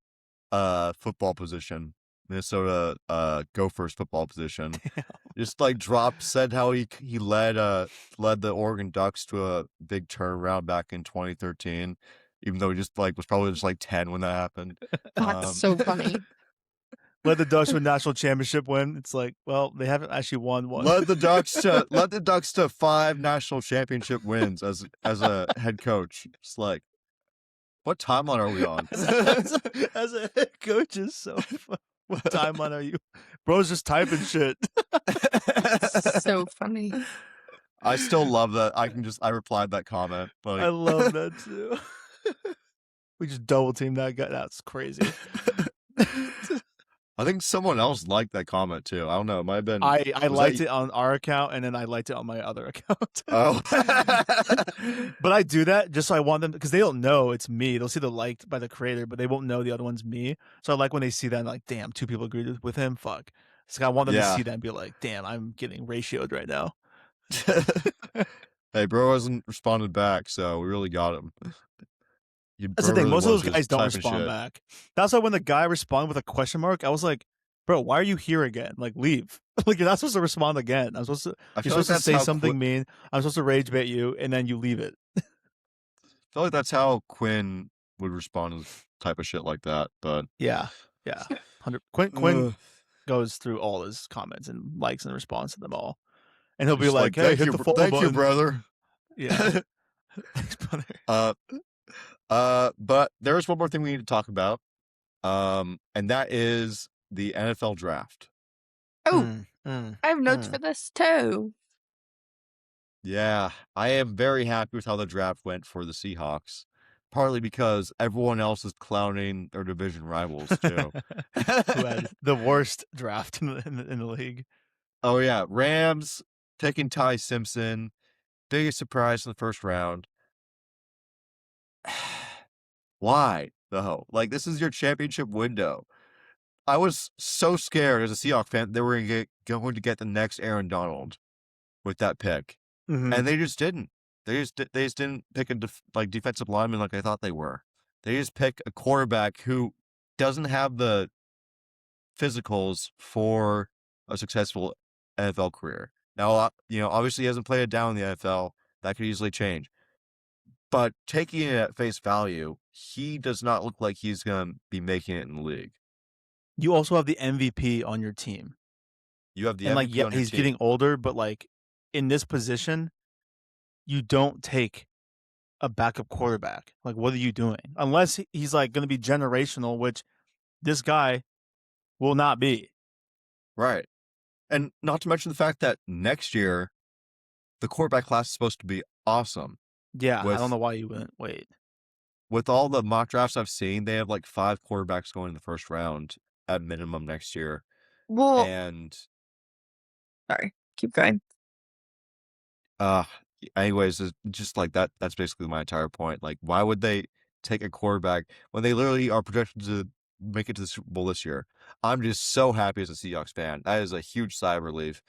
football position. Minnesota Gophers football position. Just like said how he led the Oregon Ducks to a big turnaround back in 2013, even though he just like was probably just like 10 when that happened. That's so funny. Led the Ducks to a national championship win. It's like, well, they haven't actually won one. Led the Ducks to 5 national championship wins as a head coach. It's like, what timeline are we on? as a head coach is so fun. What timeline are you? Bro's just typing shit. So funny. I still love that. I replied that comment. But I love that too. We just double teamed that guy. That's crazy. I think someone else liked that comment too. I don't know. It might have been. I liked it on our account, and then I liked it on my other account. Oh. But I do that just so I want them, because they don't know it's me. They'll see the liked by the creator, but they won't know the other one's me. So I like when they see that, like, damn, 2 people agreed with him. Fuck. So I want them to see that and be like, damn, I'm getting ratioed right now. Hey, bro hasn't responded back, so we really got him. That's the thing. Most of those guys don't respond back. That's why when the guy responded with a question mark, I was like, bro, why are you here again? Like, leave. Like, you're not supposed to respond again. You're supposed to say something mean. I'm supposed to rage bait you, and then you leave it. I feel like that's how Quinn would respond to type of shit like that. But yeah. 100. Quinn goes through all his comments and likes and responds to them all, and he'll be like, "Hey, hit the follow button." Thank you, brother. Yeah. Thanks, brother. But there is one more thing we need to talk about, and that is the NFL draft. Oh, I have notes for this too. Yeah, I am very happy with how the draft went for the Seahawks, partly because everyone else is clowning their division rivals too. Who had the worst draft in the league. Oh yeah, Rams taking Ty Simpson, biggest surprise in the first round. Why though? Like, this is your championship window. I was so scared as a Seahawks fan they were going to get the next Aaron Donald with that pick, and they just didn't. They just didn't pick a defensive lineman like I thought they were. They just pick a quarterback who doesn't have the physicals for a successful NFL career. Now, obviously he hasn't played it down in the NFL. That could easily change. But taking it at face value, he does not look like he's going to be making it in the league. You also have the MVP on your team. You have the MVP on your team. He's getting older, but like in this position, you don't take a backup quarterback. Like, what are you doing? Unless he's like going to be generational, which this guy will not be. Right. And not to mention the fact that next year, the quarterback class is supposed to be awesome. Yeah, I don't know why you wouldn't wait. With all the mock drafts I've seen, they have like 5 quarterbacks going in the first round at minimum next year. Well, and sorry, keep going. Anyways, it's just like that. That's basically my entire point. Like, why would they take a quarterback when they literally are projected to make it to the Super Bowl this year? I'm just so happy as a Seahawks fan. That is a huge sigh of relief.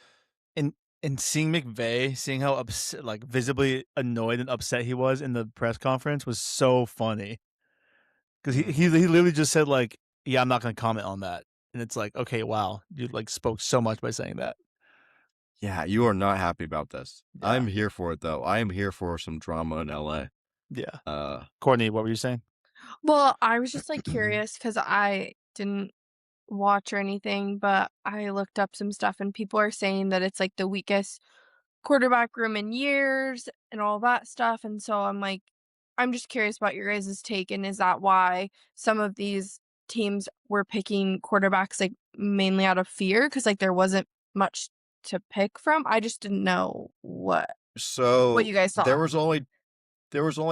And seeing McVay, seeing how upset, like visibly annoyed and upset he was in the press conference was so funny. Because he literally just said like, "Yeah, I'm not going to comment on that," and it's like, okay, wow, you like spoke so much by saying that. Yeah, you are not happy about this. Yeah. I'm here for it though. I am here for some drama in LA. Yeah. Courtney, what were you saying? Well, I was just like curious because I didn't watch or anything, but I looked up some stuff and people are saying that it's like the weakest quarterback room in years and all that stuff. And so I'm just curious about your guys' take. And is that why some of these teams were picking quarterbacks like mainly out of fear? Because like there wasn't much to pick from. I just didn't know what you guys thought. There was only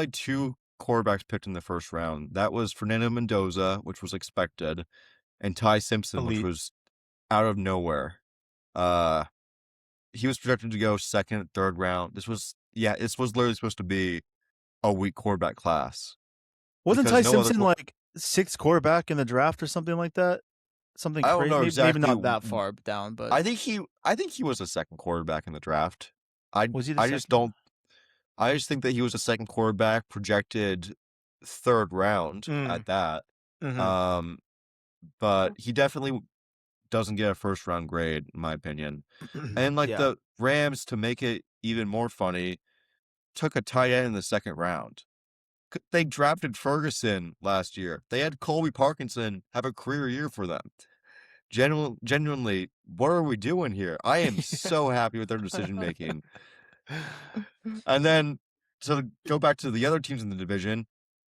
2 quarterbacks picked in the first round. That was Fernando Mendoza, which was expected, and Ty Simpson, which was out of nowhere. he was projected to go second, third round. This was literally supposed to be a weak quarterback class. Wasn't Because Ty no other Simpson like 6th quarterback in the draft or something like that? Something I don't crazy. know Maybe exactly. not that far down, but I think he was a second quarterback in the draft. was he the I second? just don't. I just think that he was a second quarterback projected third round at that. Mhm. But he definitely doesn't get a first round grade, in my opinion. And like Yeah. the Rams, to make it even more funny, took a tight end in the second round. They drafted Ferguson last year. They had Colby Parkinson have a career year for them. Genuinely, what are we doing here? I am so happy with their decision making. And then, so to go back to the other teams in the division,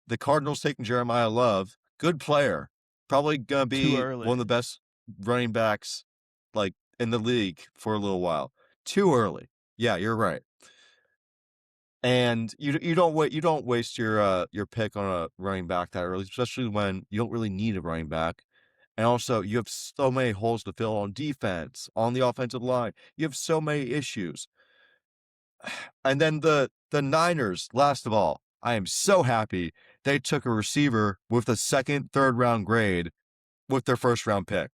the Cardinals taking Jeremiah Love, good player, probably gonna Too be early. one of the best running backs like in the league for a little while. Too early. Yeah, you're right. And you don't waste your pick on a running back that early, especially when you don't really need a running back. And also, you have so many holes to fill on defense, on the offensive line. You have so many issues. And then the Niners, last of all, I am so happy they took a receiver with a second, third round grade with their first round pick.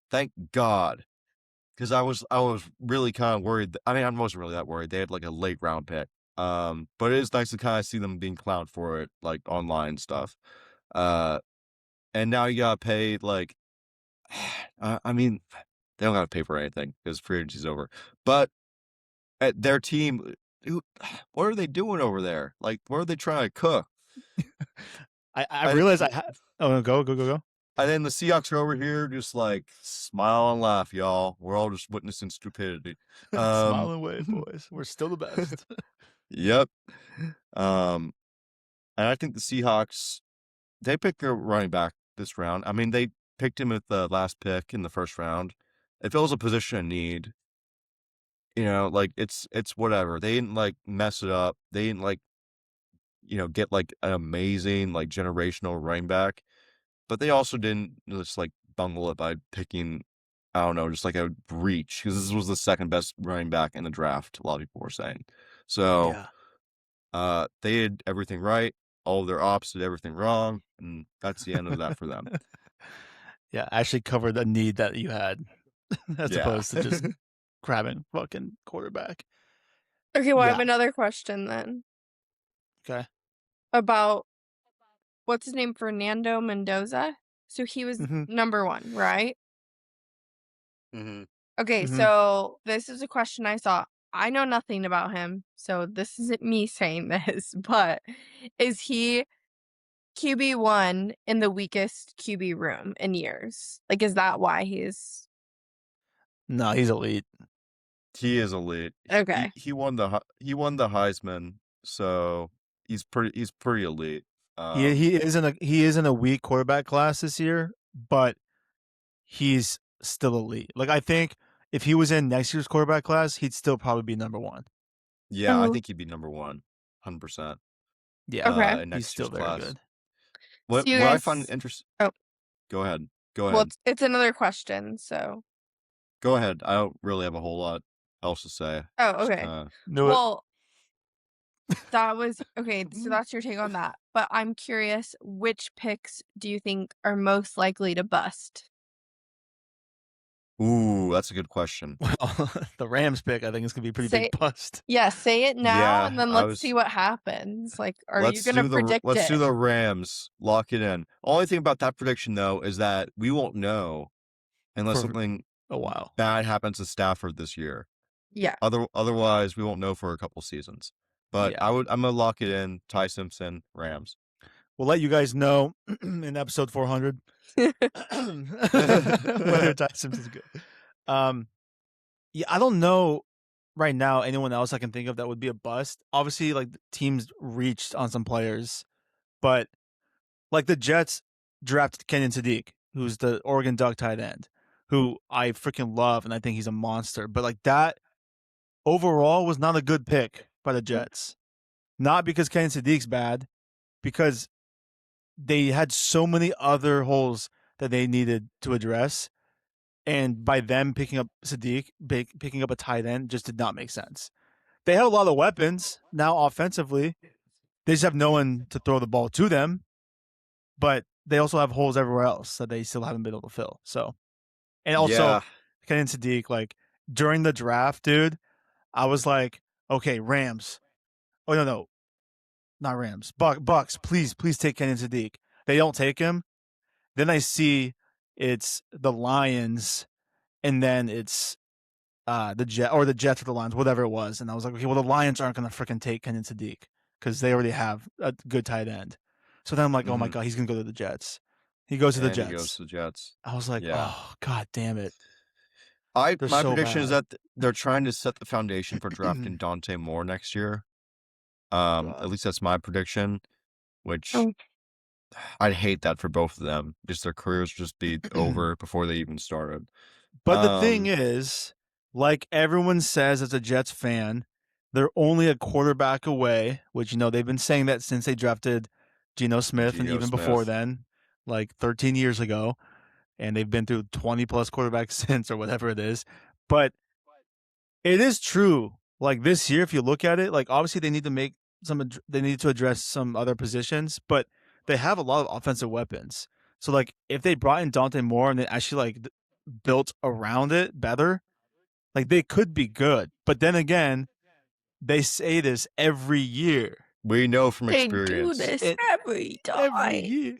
Thank God. Because I was really kind of worried. I mean, I wasn't really that worried. They had like a late round pick. But it is nice to kind of see them being clowned for it, like online stuff. And now you gotta pay like, I mean, they don't gotta pay for anything because free agency's over. But at their team, what are they doing over there? Like, what are they trying to cook? I realized I had. Oh, go. And then the Seahawks are over here just like smile and laugh, y'all. We're all just witnessing stupidity. Smile and wave, boys. We're still the best. Yep. And I think the Seahawks, they picked their running back this round. I mean, they picked him at the last pick in the first round. If it was a position of need, like it's whatever. They didn't like mess it up. They didn't like, get like an amazing like generational running back. But they also didn't just like bungle it by picking, I don't know, just like a reach, because this was the second best running back in the draft, a lot of people were saying. So they did everything right. All of their ops did everything wrong, and that's the end of that for them. Yeah, actually covered the need that you had, as opposed to just grabbing fucking quarterback. Okay, well, I have another question then. Okay. About what's his name, Fernando Mendoza? So he was number 1, right? Okay, so this is a question I saw. I know nothing about him, so this isn't me saying this, but is he QB1 in the weakest QB room in years? Like, is that why he's... No, he's elite. He is elite. Okay. He won the Heisman, so he's pretty elite. He is in a weak quarterback class this year, but he's still elite. Like, I think if he was in next year's quarterback class, he'd still probably be number 1. Yeah, I think he'd be number 1, 100%. Yeah, okay. In next he's still year's very class. good. What I find interesting. Oh, go ahead. well, it's another question, so go ahead. I don't really have a whole lot else to say. oh, okay. Well, that was okay. So that's your take on that. But I'm curious, which picks do you think are most likely to bust? Ooh, that's a good question. Well, the Rams pick, I think, is gonna be a pretty big bust. Yeah, say it now, Yeah, and then let's see what happens. Like, are you gonna predict it? Let's do the Rams. Lock it in. Only thing about that prediction, though, is that we won't know unless something bad happens to Stafford this year. Yeah. Otherwise, we won't know for a couple seasons. But I'm gonna lock it in. Ty Simpson, Rams. We'll let you guys know in episode 400 whether Ty Simpson's good. Yeah, I don't know right now anyone else I can think of that would be a bust. Obviously, like, teams reached on some players, but like the Jets drafted Kenyon Sadiq, who's the Oregon Duck tight end, who I freaking love, and I think he's a monster. But like, that overall was not a good pick by the Jets. Not because Kenyon Sadiq's bad, because they had so many other holes that they needed to address. And by them picking up Sadiq, picking up a tight end just did not make sense. They have a lot of weapons now offensively. They just have no one to throw the ball to them, but they also have holes everywhere else that they still haven't been able to fill. So, and also, Kenan Sadiq, like during the draft, dude, I was like, okay, Rams. Oh no, not Rams. Bucks, please take Kenan Sadiq. They don't take him. Then I see it's the Lions, and then it's the Jets or the Lions, whatever it was. And I was like, okay, well, the Lions aren't going to freaking take Kenan Sadiq because they already have a good tight end. So then I'm like, oh my God, he's going to go to the Jets. He goes to the Jets. He goes to the Jets. I was like, oh, God damn it. My prediction is that they're trying to set the foundation for drafting Dante Moore next year. At least that's my prediction, which I'd hate that for both of them. Just their careers just be over before they even started. But the thing is, like everyone says as a Jets fan, they're only a quarterback away, which, you know, they've been saying that since they drafted Geno Smith and even before then, like 13 years ago. And they've been through 20 plus quarterbacks since or whatever it is. But it is true. Like this year, if you look at it, like obviously they need to address some other positions, but they have a lot of offensive weapons. So like if they brought in Dante Moore and they actually like built around it better, like they could be good. But then again, they say this every year. We know from experience. They do this every time. Every year.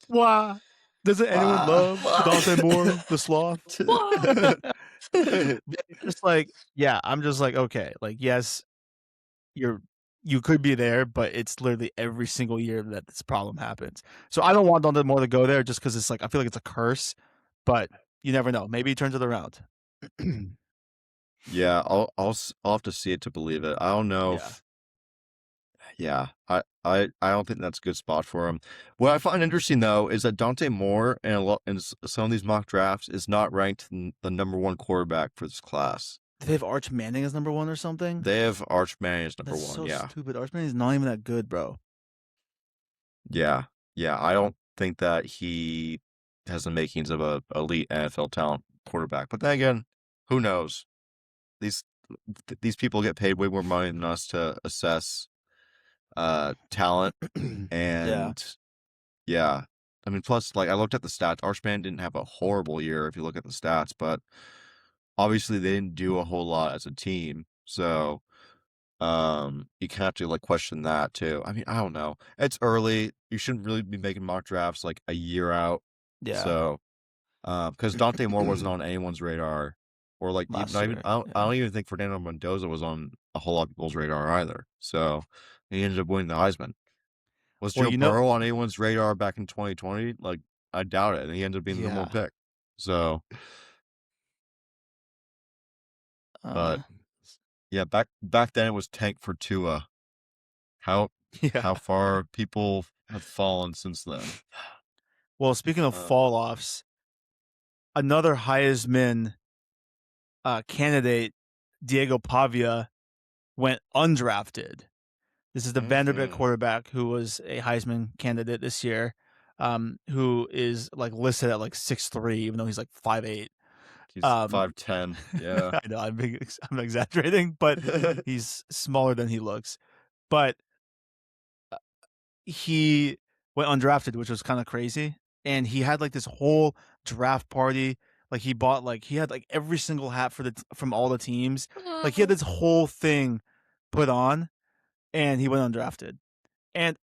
Why? Doesn't anyone love Dante Moore, the sloth? Just like, yeah, I'm just like, okay, like, yes, you could be there, but it's literally every single year that this problem happens. So I don't want Dante Moore to go there just because it's like, I feel like it's a curse, but you never know. Maybe he turns it around. Yeah, I'll have to see it to believe it. I don't know. I don't think that's a good spot for him. What I find interesting though is that Dante Moore in some of these mock drafts is not ranked the number one quarterback for this class. Do they have Arch Manning as number one or something? They have Arch Manning as number one. So yeah, stupid. Arch Manning's not even that good, bro. Yeah. I don't think that he has the makings of a elite NFL talent quarterback. But then again, who knows? These people get paid way more money than us to assess talent. And yeah. I mean, plus, like, I looked at the stats. Archman didn't have a horrible year if you look at the stats, but obviously they didn't do a whole lot as a team. So you can have to like question that too. I mean, I don't know. It's early. You shouldn't really be making mock drafts like a year out. Yeah. So because Dante Moore wasn't on anyone's radar. Or like I don't even think Fernando Mendoza was on a whole lot of people's radar either. So he ended up winning the Heisman. Was Joe Burrow on anyone's radar back in 2020? Like, I doubt it. And he ended up being the number one pick. So, but yeah, back then it was tank for Tua. How far people have fallen since then. Well, speaking of fall offs, another Heisman candidate, Diego Pavia, went undrafted. This is the Vanderbilt quarterback who was a Heisman candidate this year, who is like listed at like 6'3", even though he's like 5'8". He's 5'10". Yeah, I know I'm exaggerating, but he's smaller than he looks. But he went undrafted, which was kind of crazy. And he had like this whole draft party. Like he had like every single hat from all the teams. Like he had this whole thing put on, and he went undrafted. And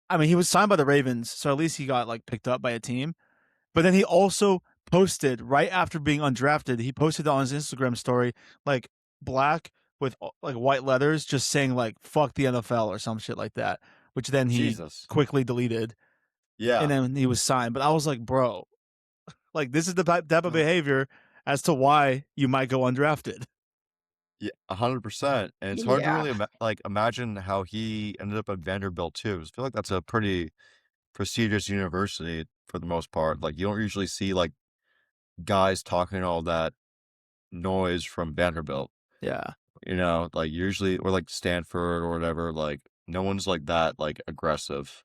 I mean, he was signed by the Ravens, so at least he got like picked up by a team. But then he also posted right after being undrafted. He posted on his Instagram story like black with like white letters, just saying like "fuck the NFL" or some shit like that. Which then he quickly deleted. Yeah, and then he was signed. But I was like, bro, like this is the type of behavior as to why you might go undrafted. Yeah, 100%. And it's hard to really imagine how he ended up at Vanderbilt too. I feel like that's a pretty prestigious university for the most part. Like you don't usually see like guys talking all that noise from Vanderbilt. Yeah. You know, like usually, or like Stanford or whatever, like no one's like that like aggressive.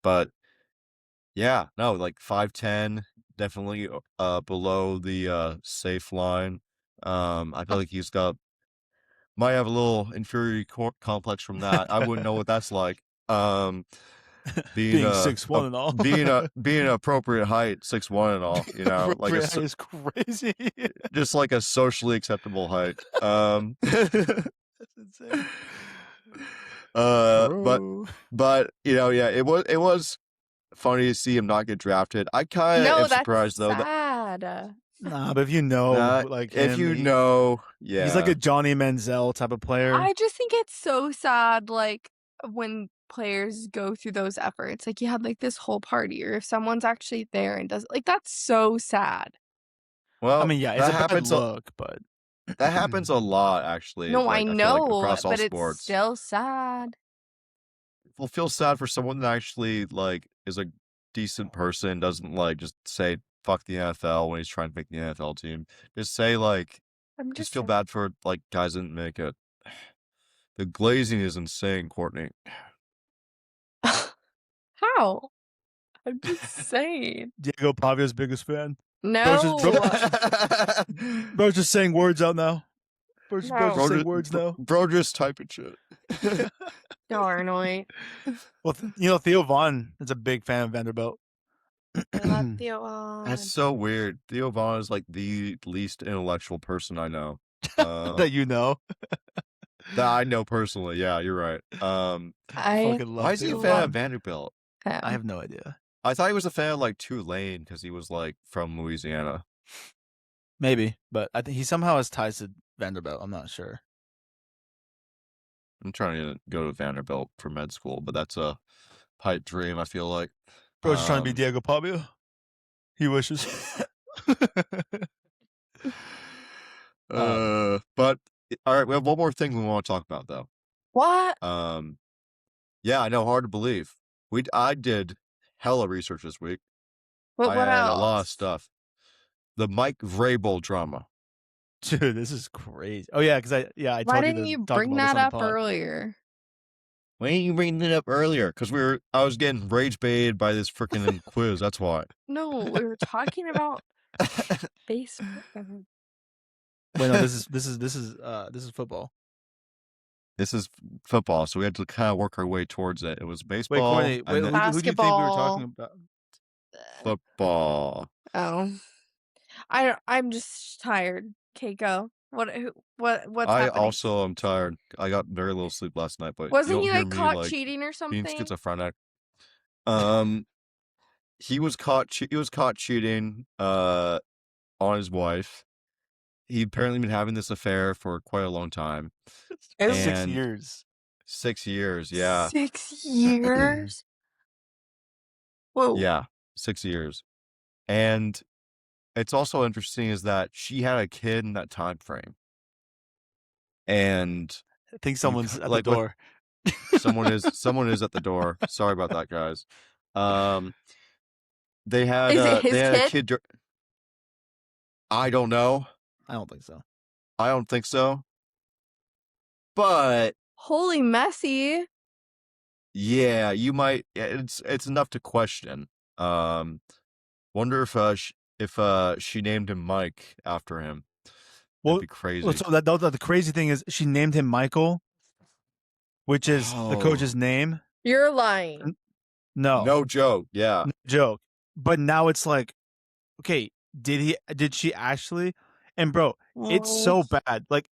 But yeah, no, like 5'10", definitely below the safe line. I feel like he's might have a little inferiority complex from that. I wouldn't know what that's like. Being 6'1" and all. being an appropriate height, 6'1" and all, you know, like Appropriate height is crazy. just like a socially acceptable height. That's insane. But you know, yeah, it was funny to see him not get drafted. I kind of am surprised though. Sad. Nah, but if you know, like if him, you know, yeah, he's like a Johnny Manziel type of player. I just think it's so sad, like when players go through those efforts. Like you had like this whole party, or if someone's actually there and does like that's so sad. Well, I mean, yeah, it's a bad look, but that happens a lot actually. No, like, I know, feel like across all but sports. it's still sad. Well, feel sad for someone that actually like is a decent person, doesn't like just say fuck the NFL when he's trying to make the NFL team. Just say like, just feel bad for like guys that didn't make it. The glazing is insane, Courtney. How? I'm just saying. Diego Pavio's biggest fan. No. Bro's just saying words out now. Bro's just saying words now. Bro just typing shit. Y'all are annoying. Well, you know, Theo Vaughn is a big fan of Vanderbilt. I love Theo Vaughn. That's so weird. Theo Vaughn is like the least intellectual person I know. That you know? That I know personally. Yeah, you're right. I fucking love why is he a fan of Vanderbilt? I have no idea. I thought he was a fan of like Tulane because he was like from Louisiana. Maybe, but I think he somehow has ties to Vanderbilt. I'm not sure. I'm trying to go to Vanderbilt for med school, but that's a pipe dream, I feel like. Bro's just trying to be Diego Pavio. He wishes. But all right, we have one more thing we want to talk about though. What? Yeah, I know, hard to believe. I did hella research this week. What I had else? a lot of stuff. The Mike Vrabel drama. Dude, this is crazy. Oh yeah, because I Why told didn't you bring that up earlier? Why didn't you bring it up earlier? Because I was getting rage baited by this freaking quiz. That's why. No, we were talking about Facebook. Wait, no, this is football. This is football, so we had to kind of work our way towards it. It was baseball. Wait, who do you think we were talking about? Football. Oh, I'm just tired. Okay, go. What's I happening? also am tired. I got very little sleep last night, but wasn't you he don't like hear me, caught cheating or something? being schizophrenic. He was caught cheating on his wife. He'd apparently been having this affair for quite a long time. 6 years. 6 years, yeah. 6 years? Whoa. Yeah, 6 years. And it's also interesting is that she had a kid in that time frame. And I think someone's at the door. Someone is at the door. Sorry about that, guys. They had a kid. I don't know. I don't think so. I don't think so. But holy messy. Yeah, you might. It's enough to question. Wonder if she named him Mike after him. That'd be crazy. Well, so the crazy thing is she named him Michael, which is the coach's name. You're lying. No joke. Yeah. No joke. But now it's like, okay, did she actually? And bro, it's so bad. Like,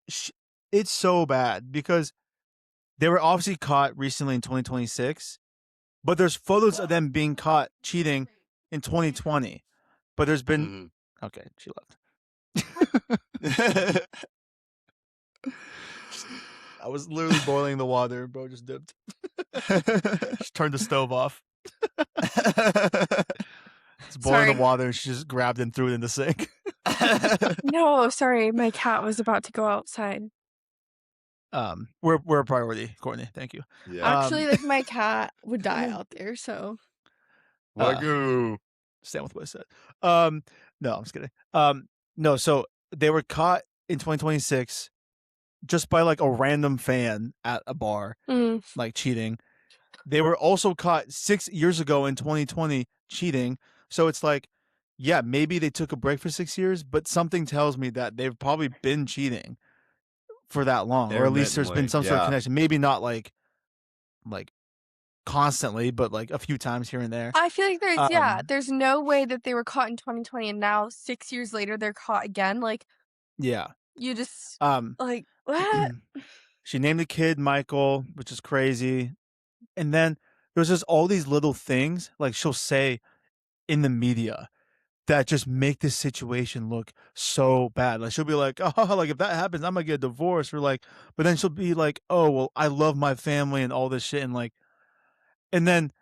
it's so bad because they were obviously caught recently in 2026, but there's photos of them being caught cheating in 2020. But there's been okay, she left. I was literally boiling the water, bro. Just dipped. Just turned the stove off. It's boiling the water, and she just grabbed and threw it in the sink. No, sorry, my cat was about to go outside. We're a priority, Courtney. Thank you. Yeah. Actually, like my cat would die out there, so. Wagyu. Stand with what I said. No, I'm just kidding. No, so they were caught in 2026 just by like a random fan at a bar, like cheating. They were also caught 6 years ago in 2020 cheating. So it's like yeah, maybe they took a break for 6 years, but something tells me that they've probably been cheating for that long, or at least there's been Intermittently, some sort of yeah. connection. Maybe not like constantly, but like a few times here and there. I feel like there's no way that they were caught in 2020 and now 6 years later they're caught again. Like, Yeah. you just Um, like, what? she named the kid Michael, which is crazy. And then there's just all these little things like she'll say in the media that just make this situation look so bad. Like she'll be like, "Oh, like if that happens, I'm gonna get a divorce," or like, but then she'll be like, "Oh, well, I love my family and all this shit," and like, and then,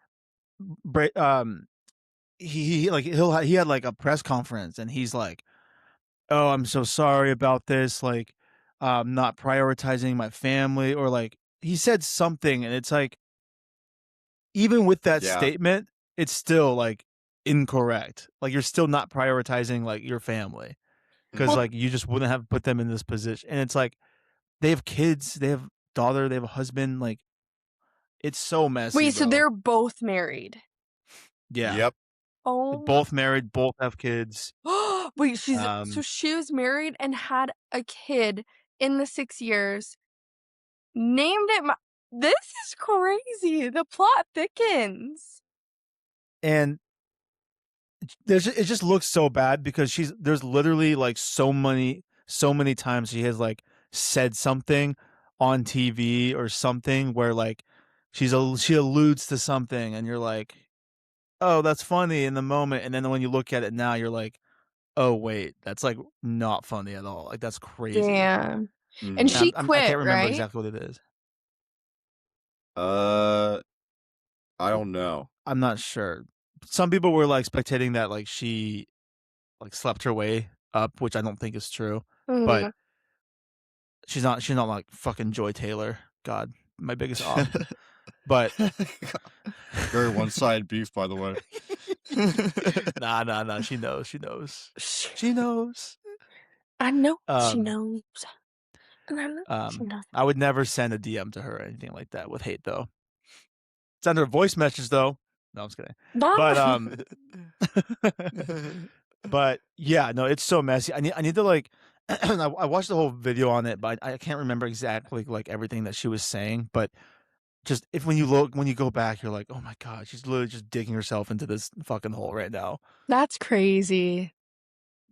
he like he had like a press conference and he's like, "Oh, I'm so sorry about this, like, not prioritizing my family," or like he said something, and it's like, even with that Yeah. statement, it's still like incorrect. Like you're still not prioritizing like your family because like you just wouldn't have put them in this position. And it's like they have kids, they have daughter, they have a husband. Like it's so messy. Wait, so bro. they're both married? Yeah. Yep. Oh, Both married, both have kids. wait, so she was married and had a kid in the 6 years. Named it. This is crazy. The plot thickens. And it just looks so bad because there's literally like so many times she has like said something on TV or something where like she alludes to something and you're like, oh, that's funny in the moment, and then when you look at it now, you're like, oh wait, that's like not funny at all. Like that's crazy. Damn. And And she I quit, can't remember right? exactly what it is. I don't know. I'm not sure. Some people were like spectating that like she like slept her way up, which I don't think is true. But she's not like fucking Joy Taylor. God, my biggest awe. But very one-sided beef, by the way. Nah. She knows. She knows. I know she knows. And I know she knows. I would never send a DM to her or anything like that with hate, though. Send her a voice message, though. No, I'm just kidding. But yeah, no, it's so messy. I need to like. I watched the whole video on it, but I can't remember exactly like everything that she was saying. But just when you go back, you're like, oh my god, she's literally just digging herself into this fucking hole right now. That's crazy.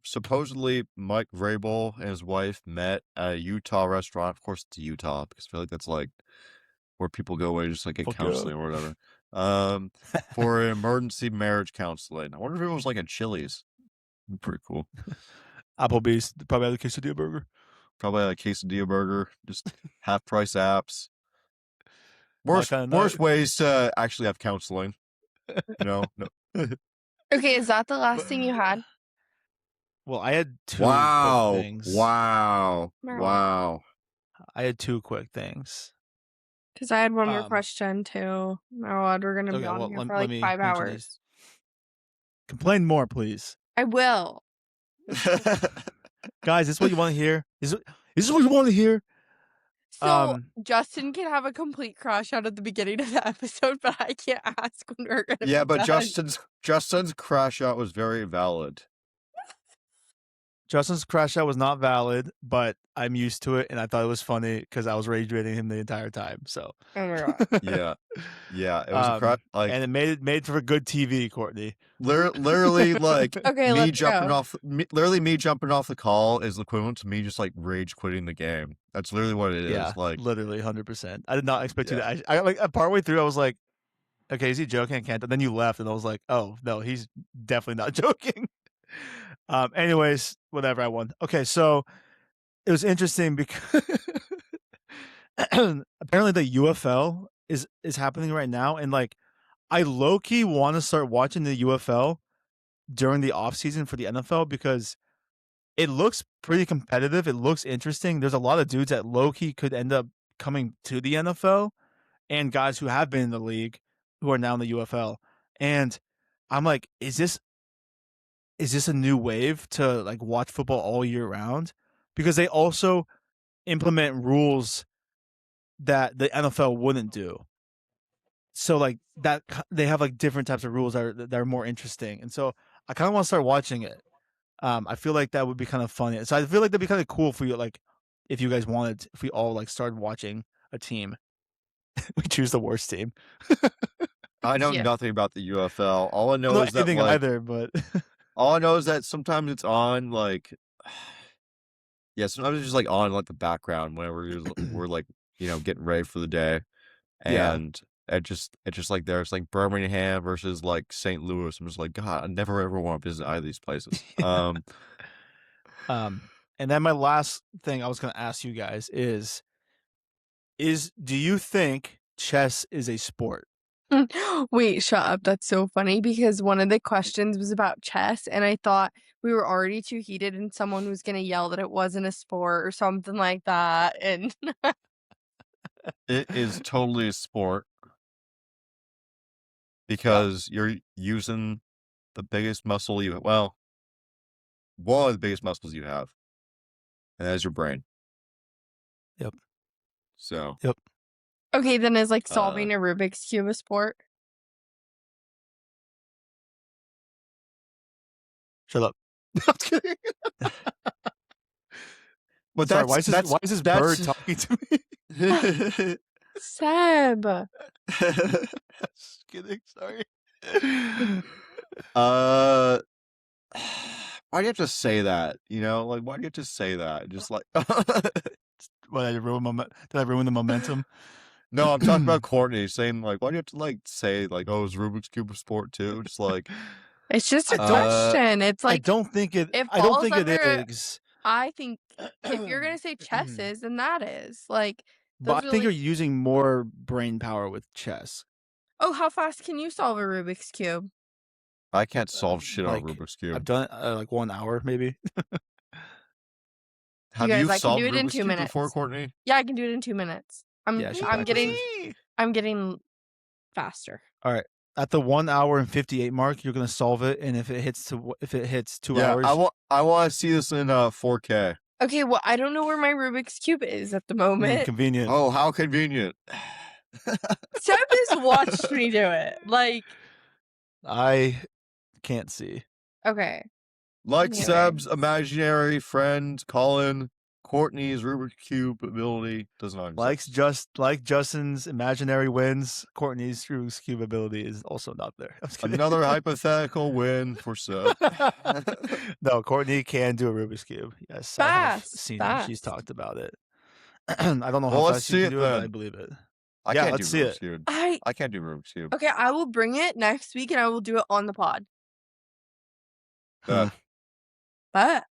Supposedly, Mike Vrabel and his wife met at a Utah restaurant. Of course, it's Utah because I feel like that's like where people go away just like get counseling or whatever. For an emergency marriage counseling. I wonder if it was like a Chili's. Pretty cool. Applebee's probably had a quesadilla burger. Probably had a quesadilla burger. Just half price apps. Worst ways to actually have counseling. No. Okay, is that the last thing you had? Well, I had two quick things. Wow. I had two quick things. Because I had one more question too. Marwad, we're gonna be on here for like 5 hours. Complain more, please. I will. Guys, is this what you want to hear? Is this what you want to hear? So Justin can have a complete crush out at the beginning of the episode, but I can't ask when we're gonna. Yeah, but done. Justin's crash out was very valid. Justin's crash out was not valid, but I'm used to it, and I thought it was funny because I was rage baiting him the entire time. So, oh my god, yeah, it was a crash, like, and it made for good TV, Courtney. Literally, like okay, me jumping off the call is equivalent to me just like rage quitting the game. That's literally what it is. Like literally 100%. I did not expect you to. I like partway through, I was like, okay, is he joking? I can't. And then you left, and I was like, oh no, he's definitely not joking. Anyways, whatever, I won. Okay, so it was interesting because apparently the UFL is happening right now, and like I low-key want to start watching the UFL during the off season for the NFL because it looks pretty competitive. It looks interesting. There's a lot of dudes that low-key could end up coming to the NFL and guys who have been in the league who are now in the UFL. And I'm like, is this a new wave to like watch football all year round? Because they also implement rules that the NFL wouldn't do. So like that they have like different types of rules that are more interesting. And so I kind of want to start watching it. I feel like that would be kind of funny. So I feel like that'd be kind of cool for you, like if you guys wanted, if we all like started watching a team, we choose the worst team. I know Yeah. nothing about the UFL. All I I know don't know is that anything like either, but all I know is that sometimes it's on like yeah, sometimes it's just like on like the background whenever we're like, getting ready for the day. yeah. And it's just like there's like Birmingham versus like St. Louis. I'm just like, God, I never ever want to visit either of these places. And then my last thing I was going to ask you guys is do you think chess is a sport? Wait, shut up. That's so funny because one of the questions was about chess, and I thought we were already too heated and someone was going to yell that it wasn't a sport or something like that. And It is totally a sport because you're using the biggest muscle one of the biggest muscles you have, and that is your brain. Yep. So, Yep. okay, then is like solving a Rubik's Cube a sport? Shut up. I'm kidding. but Sorry, why is this bird talking to me? Seb. Just kidding. Sorry. Why do you have to say that? Like why do you have to say that? Just like What, did I ruin the momentum? No, I'm talking about Courtney saying like, why do you have to like say like, oh, is Rubik's Cube a sport too? Just like it's just a question. It's like I don't think it is. I think if you're gonna say chess is, then that is like. But I think you're using more brain power with chess. Oh, how fast can you solve a Rubik's Cube? I can't solve shit on a Rubik's Cube. I've done it like 1 hour maybe. Have you solved Rubik's Cube before, Courtney? Yeah, I can do it in 2 minutes. I'm getting faster. All right. At the 1 hour and 58 mark, you're gonna solve it, and if it hits 2 hours, I want to see this in 4K. Okay, well, I don't know where my Rubik's Cube is at the moment. Convenient. Oh, how convenient! Seb has watched me do it. Like, I can't see. Okay. Like Seb's imaginary friend Colin, Courtney's Rubik's Cube ability does not exist. Like Justin's imaginary wins, Courtney's Rubik's Cube ability is also not there. Another hypothetical win for Seb. No, Courtney can do a Rubik's Cube. Yes, I have seen it. She's talked about it. I don't know how fast she can do it, but I believe it. Let's see it. I can't do Rubik's Cube. Okay, I will bring it next week and I will do it on the pod. But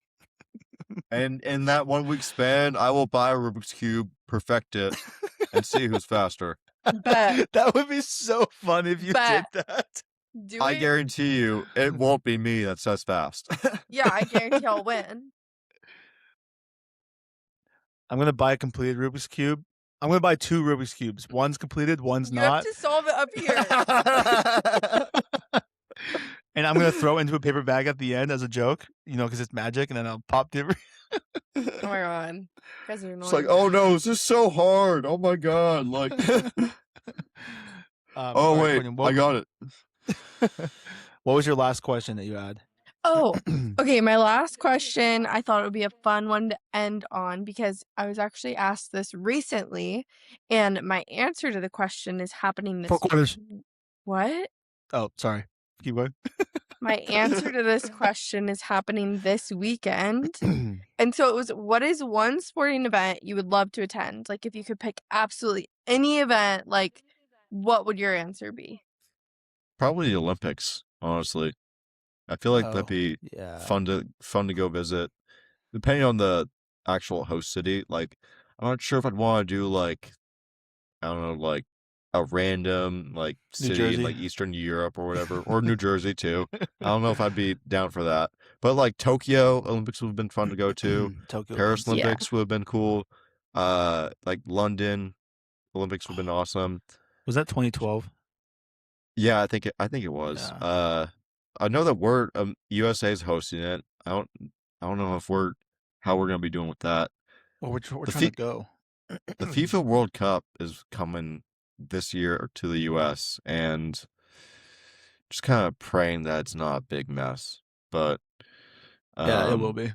and in that 1 week span, I will buy a Rubik's Cube, perfect it, and see who's faster. That would be so fun if you did that. I guarantee you, it won't be me that says fast. Yeah, I guarantee I'll win. I'm gonna buy a completed Rubik's Cube. I'm gonna buy 2 Rubik's Cubes. One's completed, one's not. You have to solve it up here. And I'm gonna throw it into a paper bag at the end as a joke, because it's magic, and then I'll pop the. Oh my god, you guys are annoying. It's like, oh no, this is so hard. Oh my god, like. Oh wait, I got it. What was your last question that you had? Oh, okay. My last question, I thought it would be a fun one to end on because I was actually asked this recently, and my answer to the question is happening this. 4 quarters. What? Oh, sorry. Keep going. My answer to this question is happening this weekend. And so it was, what is one sporting event you would love to attend? Like, if you could pick absolutely any event, like, what would your answer be? Probably the Olympics, honestly. I feel like that'd be fun to go visit. Depending on the actual host city, like, I'm not sure if I'd want to do, like, I don't know, like, a random like city in like Eastern Europe or whatever, or New Jersey too. I don't know if I'd be down for that. But like Tokyo Olympics would have been fun to go to. Paris Olympics would have been cool. Like London Olympics would have been awesome. Was that 2012? Yeah, I think it was. Yeah. I know that USA is hosting it. I don't know how we're gonna be doing with that. Well, we're trying to go. The FIFA World Cup is coming this year to the US, and just kind of praying that it's not a big mess. but Yeah, it will be.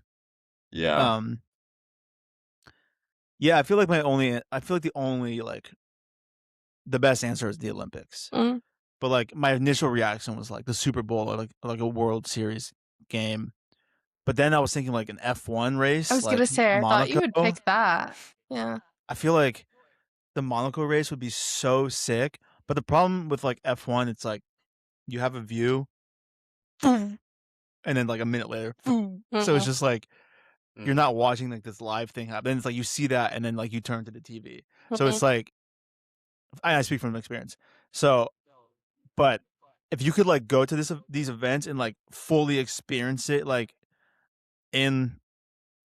yeah. Yeah, I feel like the only like the best answer is the Olympics. Mm. But like my initial reaction was like the Super Bowl or like a World Series game. But then I was thinking like an F1 I race, was gonna like say, I thought you Monaco. would pick that. Yeah. I feel like the Monaco race would be so sick. But the problem with like F1, it's like you have a view, and then like a minute later, so it's just like you're not watching like this live thing happen. It's like you see that, and then like you turn to the TV. So it's like I speak from experience. So, but if you could like go to these events and like fully experience it, like in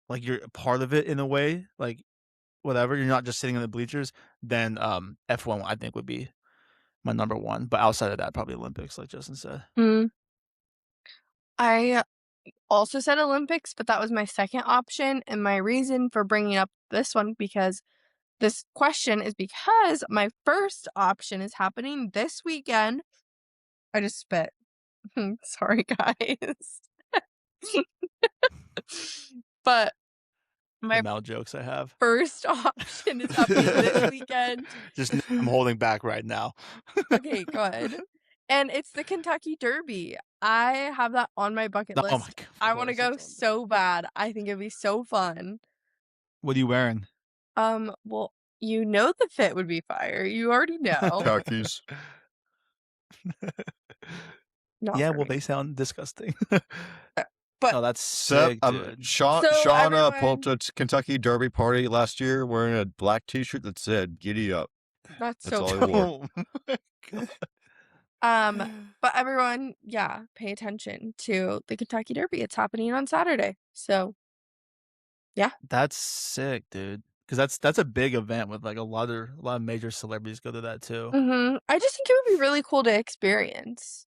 like you're a part of it in a way, like whatever, you're not just sitting in the bleachers, then F1 I think would be my number one. But outside of that, probably Olympics, like Justin said. I also said Olympics, but that was my second option. And my reason for bringing up this one, because this question is because my first option is happening this weekend. I just spit. Sorry, guys. But The my mouth jokes I have. first option is happening this weekend. Just I'm holding back right now. Okay, good. And it's the Kentucky Derby. I have that on my bucket list. Oh my God, I want to go so bad. I think it'd be so fun. What are you wearing? Well, you know the fit would be fire. You already know. Khakis. Not Yeah, for well, me. they sound disgusting. But oh, that's sick, dude. Shauna pulled everyone- to Kentucky Derby party last year wearing a black T-shirt that said "Giddy up." That's That's so all I funny. wore. But everyone, yeah, pay attention to the Kentucky Derby. It's happening on Saturday. So, yeah. That's sick, dude. Because that's a big event with like a lot of major celebrities go to that too. I just think it would be really cool to experience.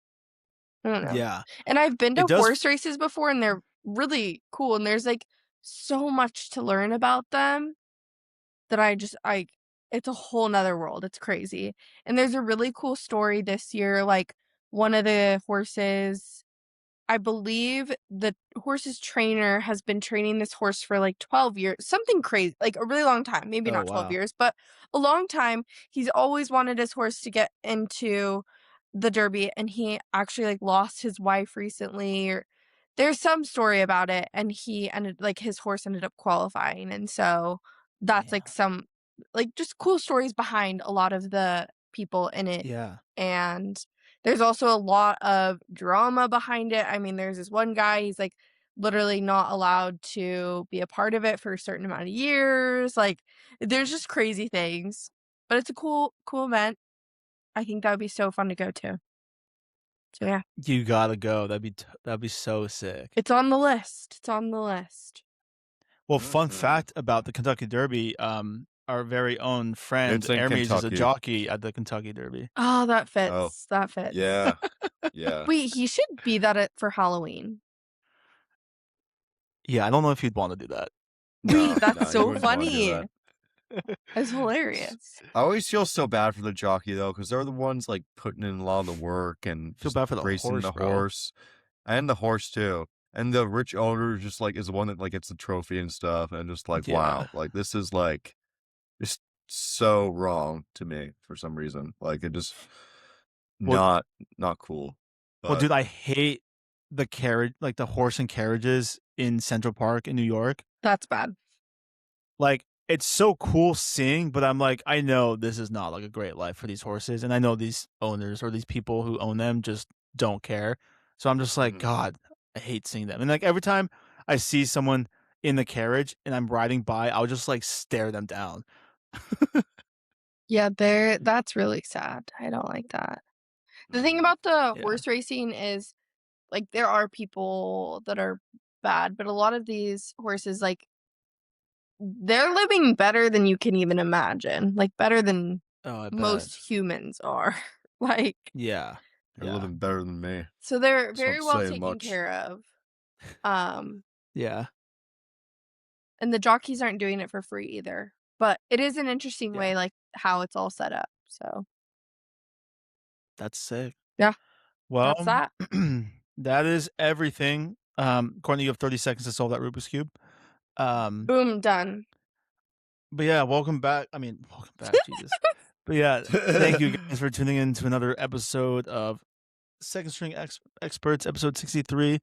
I don't know. Yeah. And I've been to It does horse races before, and they're really cool. And there's like so much to learn about them that it's a whole nother world. It's crazy. And there's a really cool story this year. Like one of the horses, I believe the horse's trainer has been training this horse for like 12 years, something crazy, like a really long time, maybe Oh, not 12 wow. years, but a long time. He's always wanted his horse to get into the Derby, and he actually like lost his wife recently, or there's some story about it, and his horse ended up qualifying. And so that's like some like just cool stories behind a lot of the people in it. Yeah. And there's also a lot of drama behind it. I mean, there's this one guy, he's like literally not allowed to be a part of it for a certain amount of years. Like there's just crazy things. But it's a cool event. I think that would be so fun to go to. So yeah. You gotta go. That'd be so sick. It's on the list. It's on the list. Well, fun fact about the Kentucky Derby, our very own friend It's in Hermes is a Kentucky. jockey at the Kentucky Derby. Oh, that fits. Oh. That fits. Yeah. Yeah. Wait, he should be that for Halloween. Yeah, I don't know if you'd want to do that. Wait, that's you so wouldn't wanna do funny. that. It's hilarious. I always feel so bad for the jockey though, because they're the ones like putting in a lot of the work and Feel just bad for the racing horse, the bro. horse and the horse too. And the rich owner just like is the one that like gets the trophy and stuff, and just like wow, like this is like just so wrong to me for some reason. Like it just not cool. Well, dude, I hate the carriage, like the horse and carriages in Central Park in New York. That's bad. Like it's so cool seeing, but I'm like, I know this is not like a great life for these horses, and I know these owners or these people who own them just don't care. So I'm just like, God, I hate seeing them. And like every time I see someone in the carriage and I'm riding by, I'll just like stare them down. Yeah, that's really sad. I don't like that. The thing about the horse racing is like there are people that are bad, but a lot of these horses, like they're living better than you can even imagine. Like better than most humans are. Like yeah. They're living better than me. So they're That's very not well saying taken much. care of. Yeah. And the jockeys aren't doing it for free either. But it is an interesting way, like how it's all set up. So That's sick. yeah. Well, That's that. that is everything Courtney, you have 30 seconds to solve that Rubik's Cube. Boom, done. But yeah, welcome back. Welcome back, Jesus. But yeah, thank you guys for tuning in to another episode of Second String Experts, episode 63.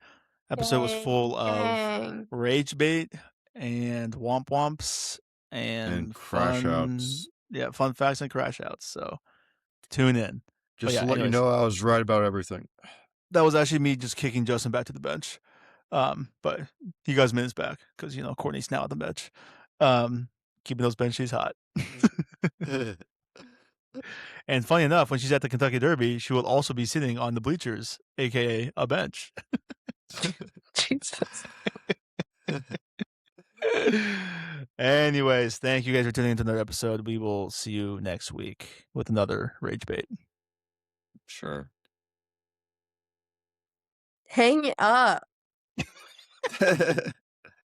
Episode was full of rage bait and womp womps and crash fun, outs. Yeah, fun facts and crash outs. So tune in. Just to let you know, I was right about everything. That was actually me just kicking Justin back to the bench. But he got his minutes back because Courtney's now at the bench. Keeping those bench sheets hot. And funny enough, when she's at the Kentucky Derby, she will also be sitting on the bleachers, aka a bench. Jesus. Anyways, thank you guys for tuning into another episode. We will see you next week with another rage bait. Sure. Hang up.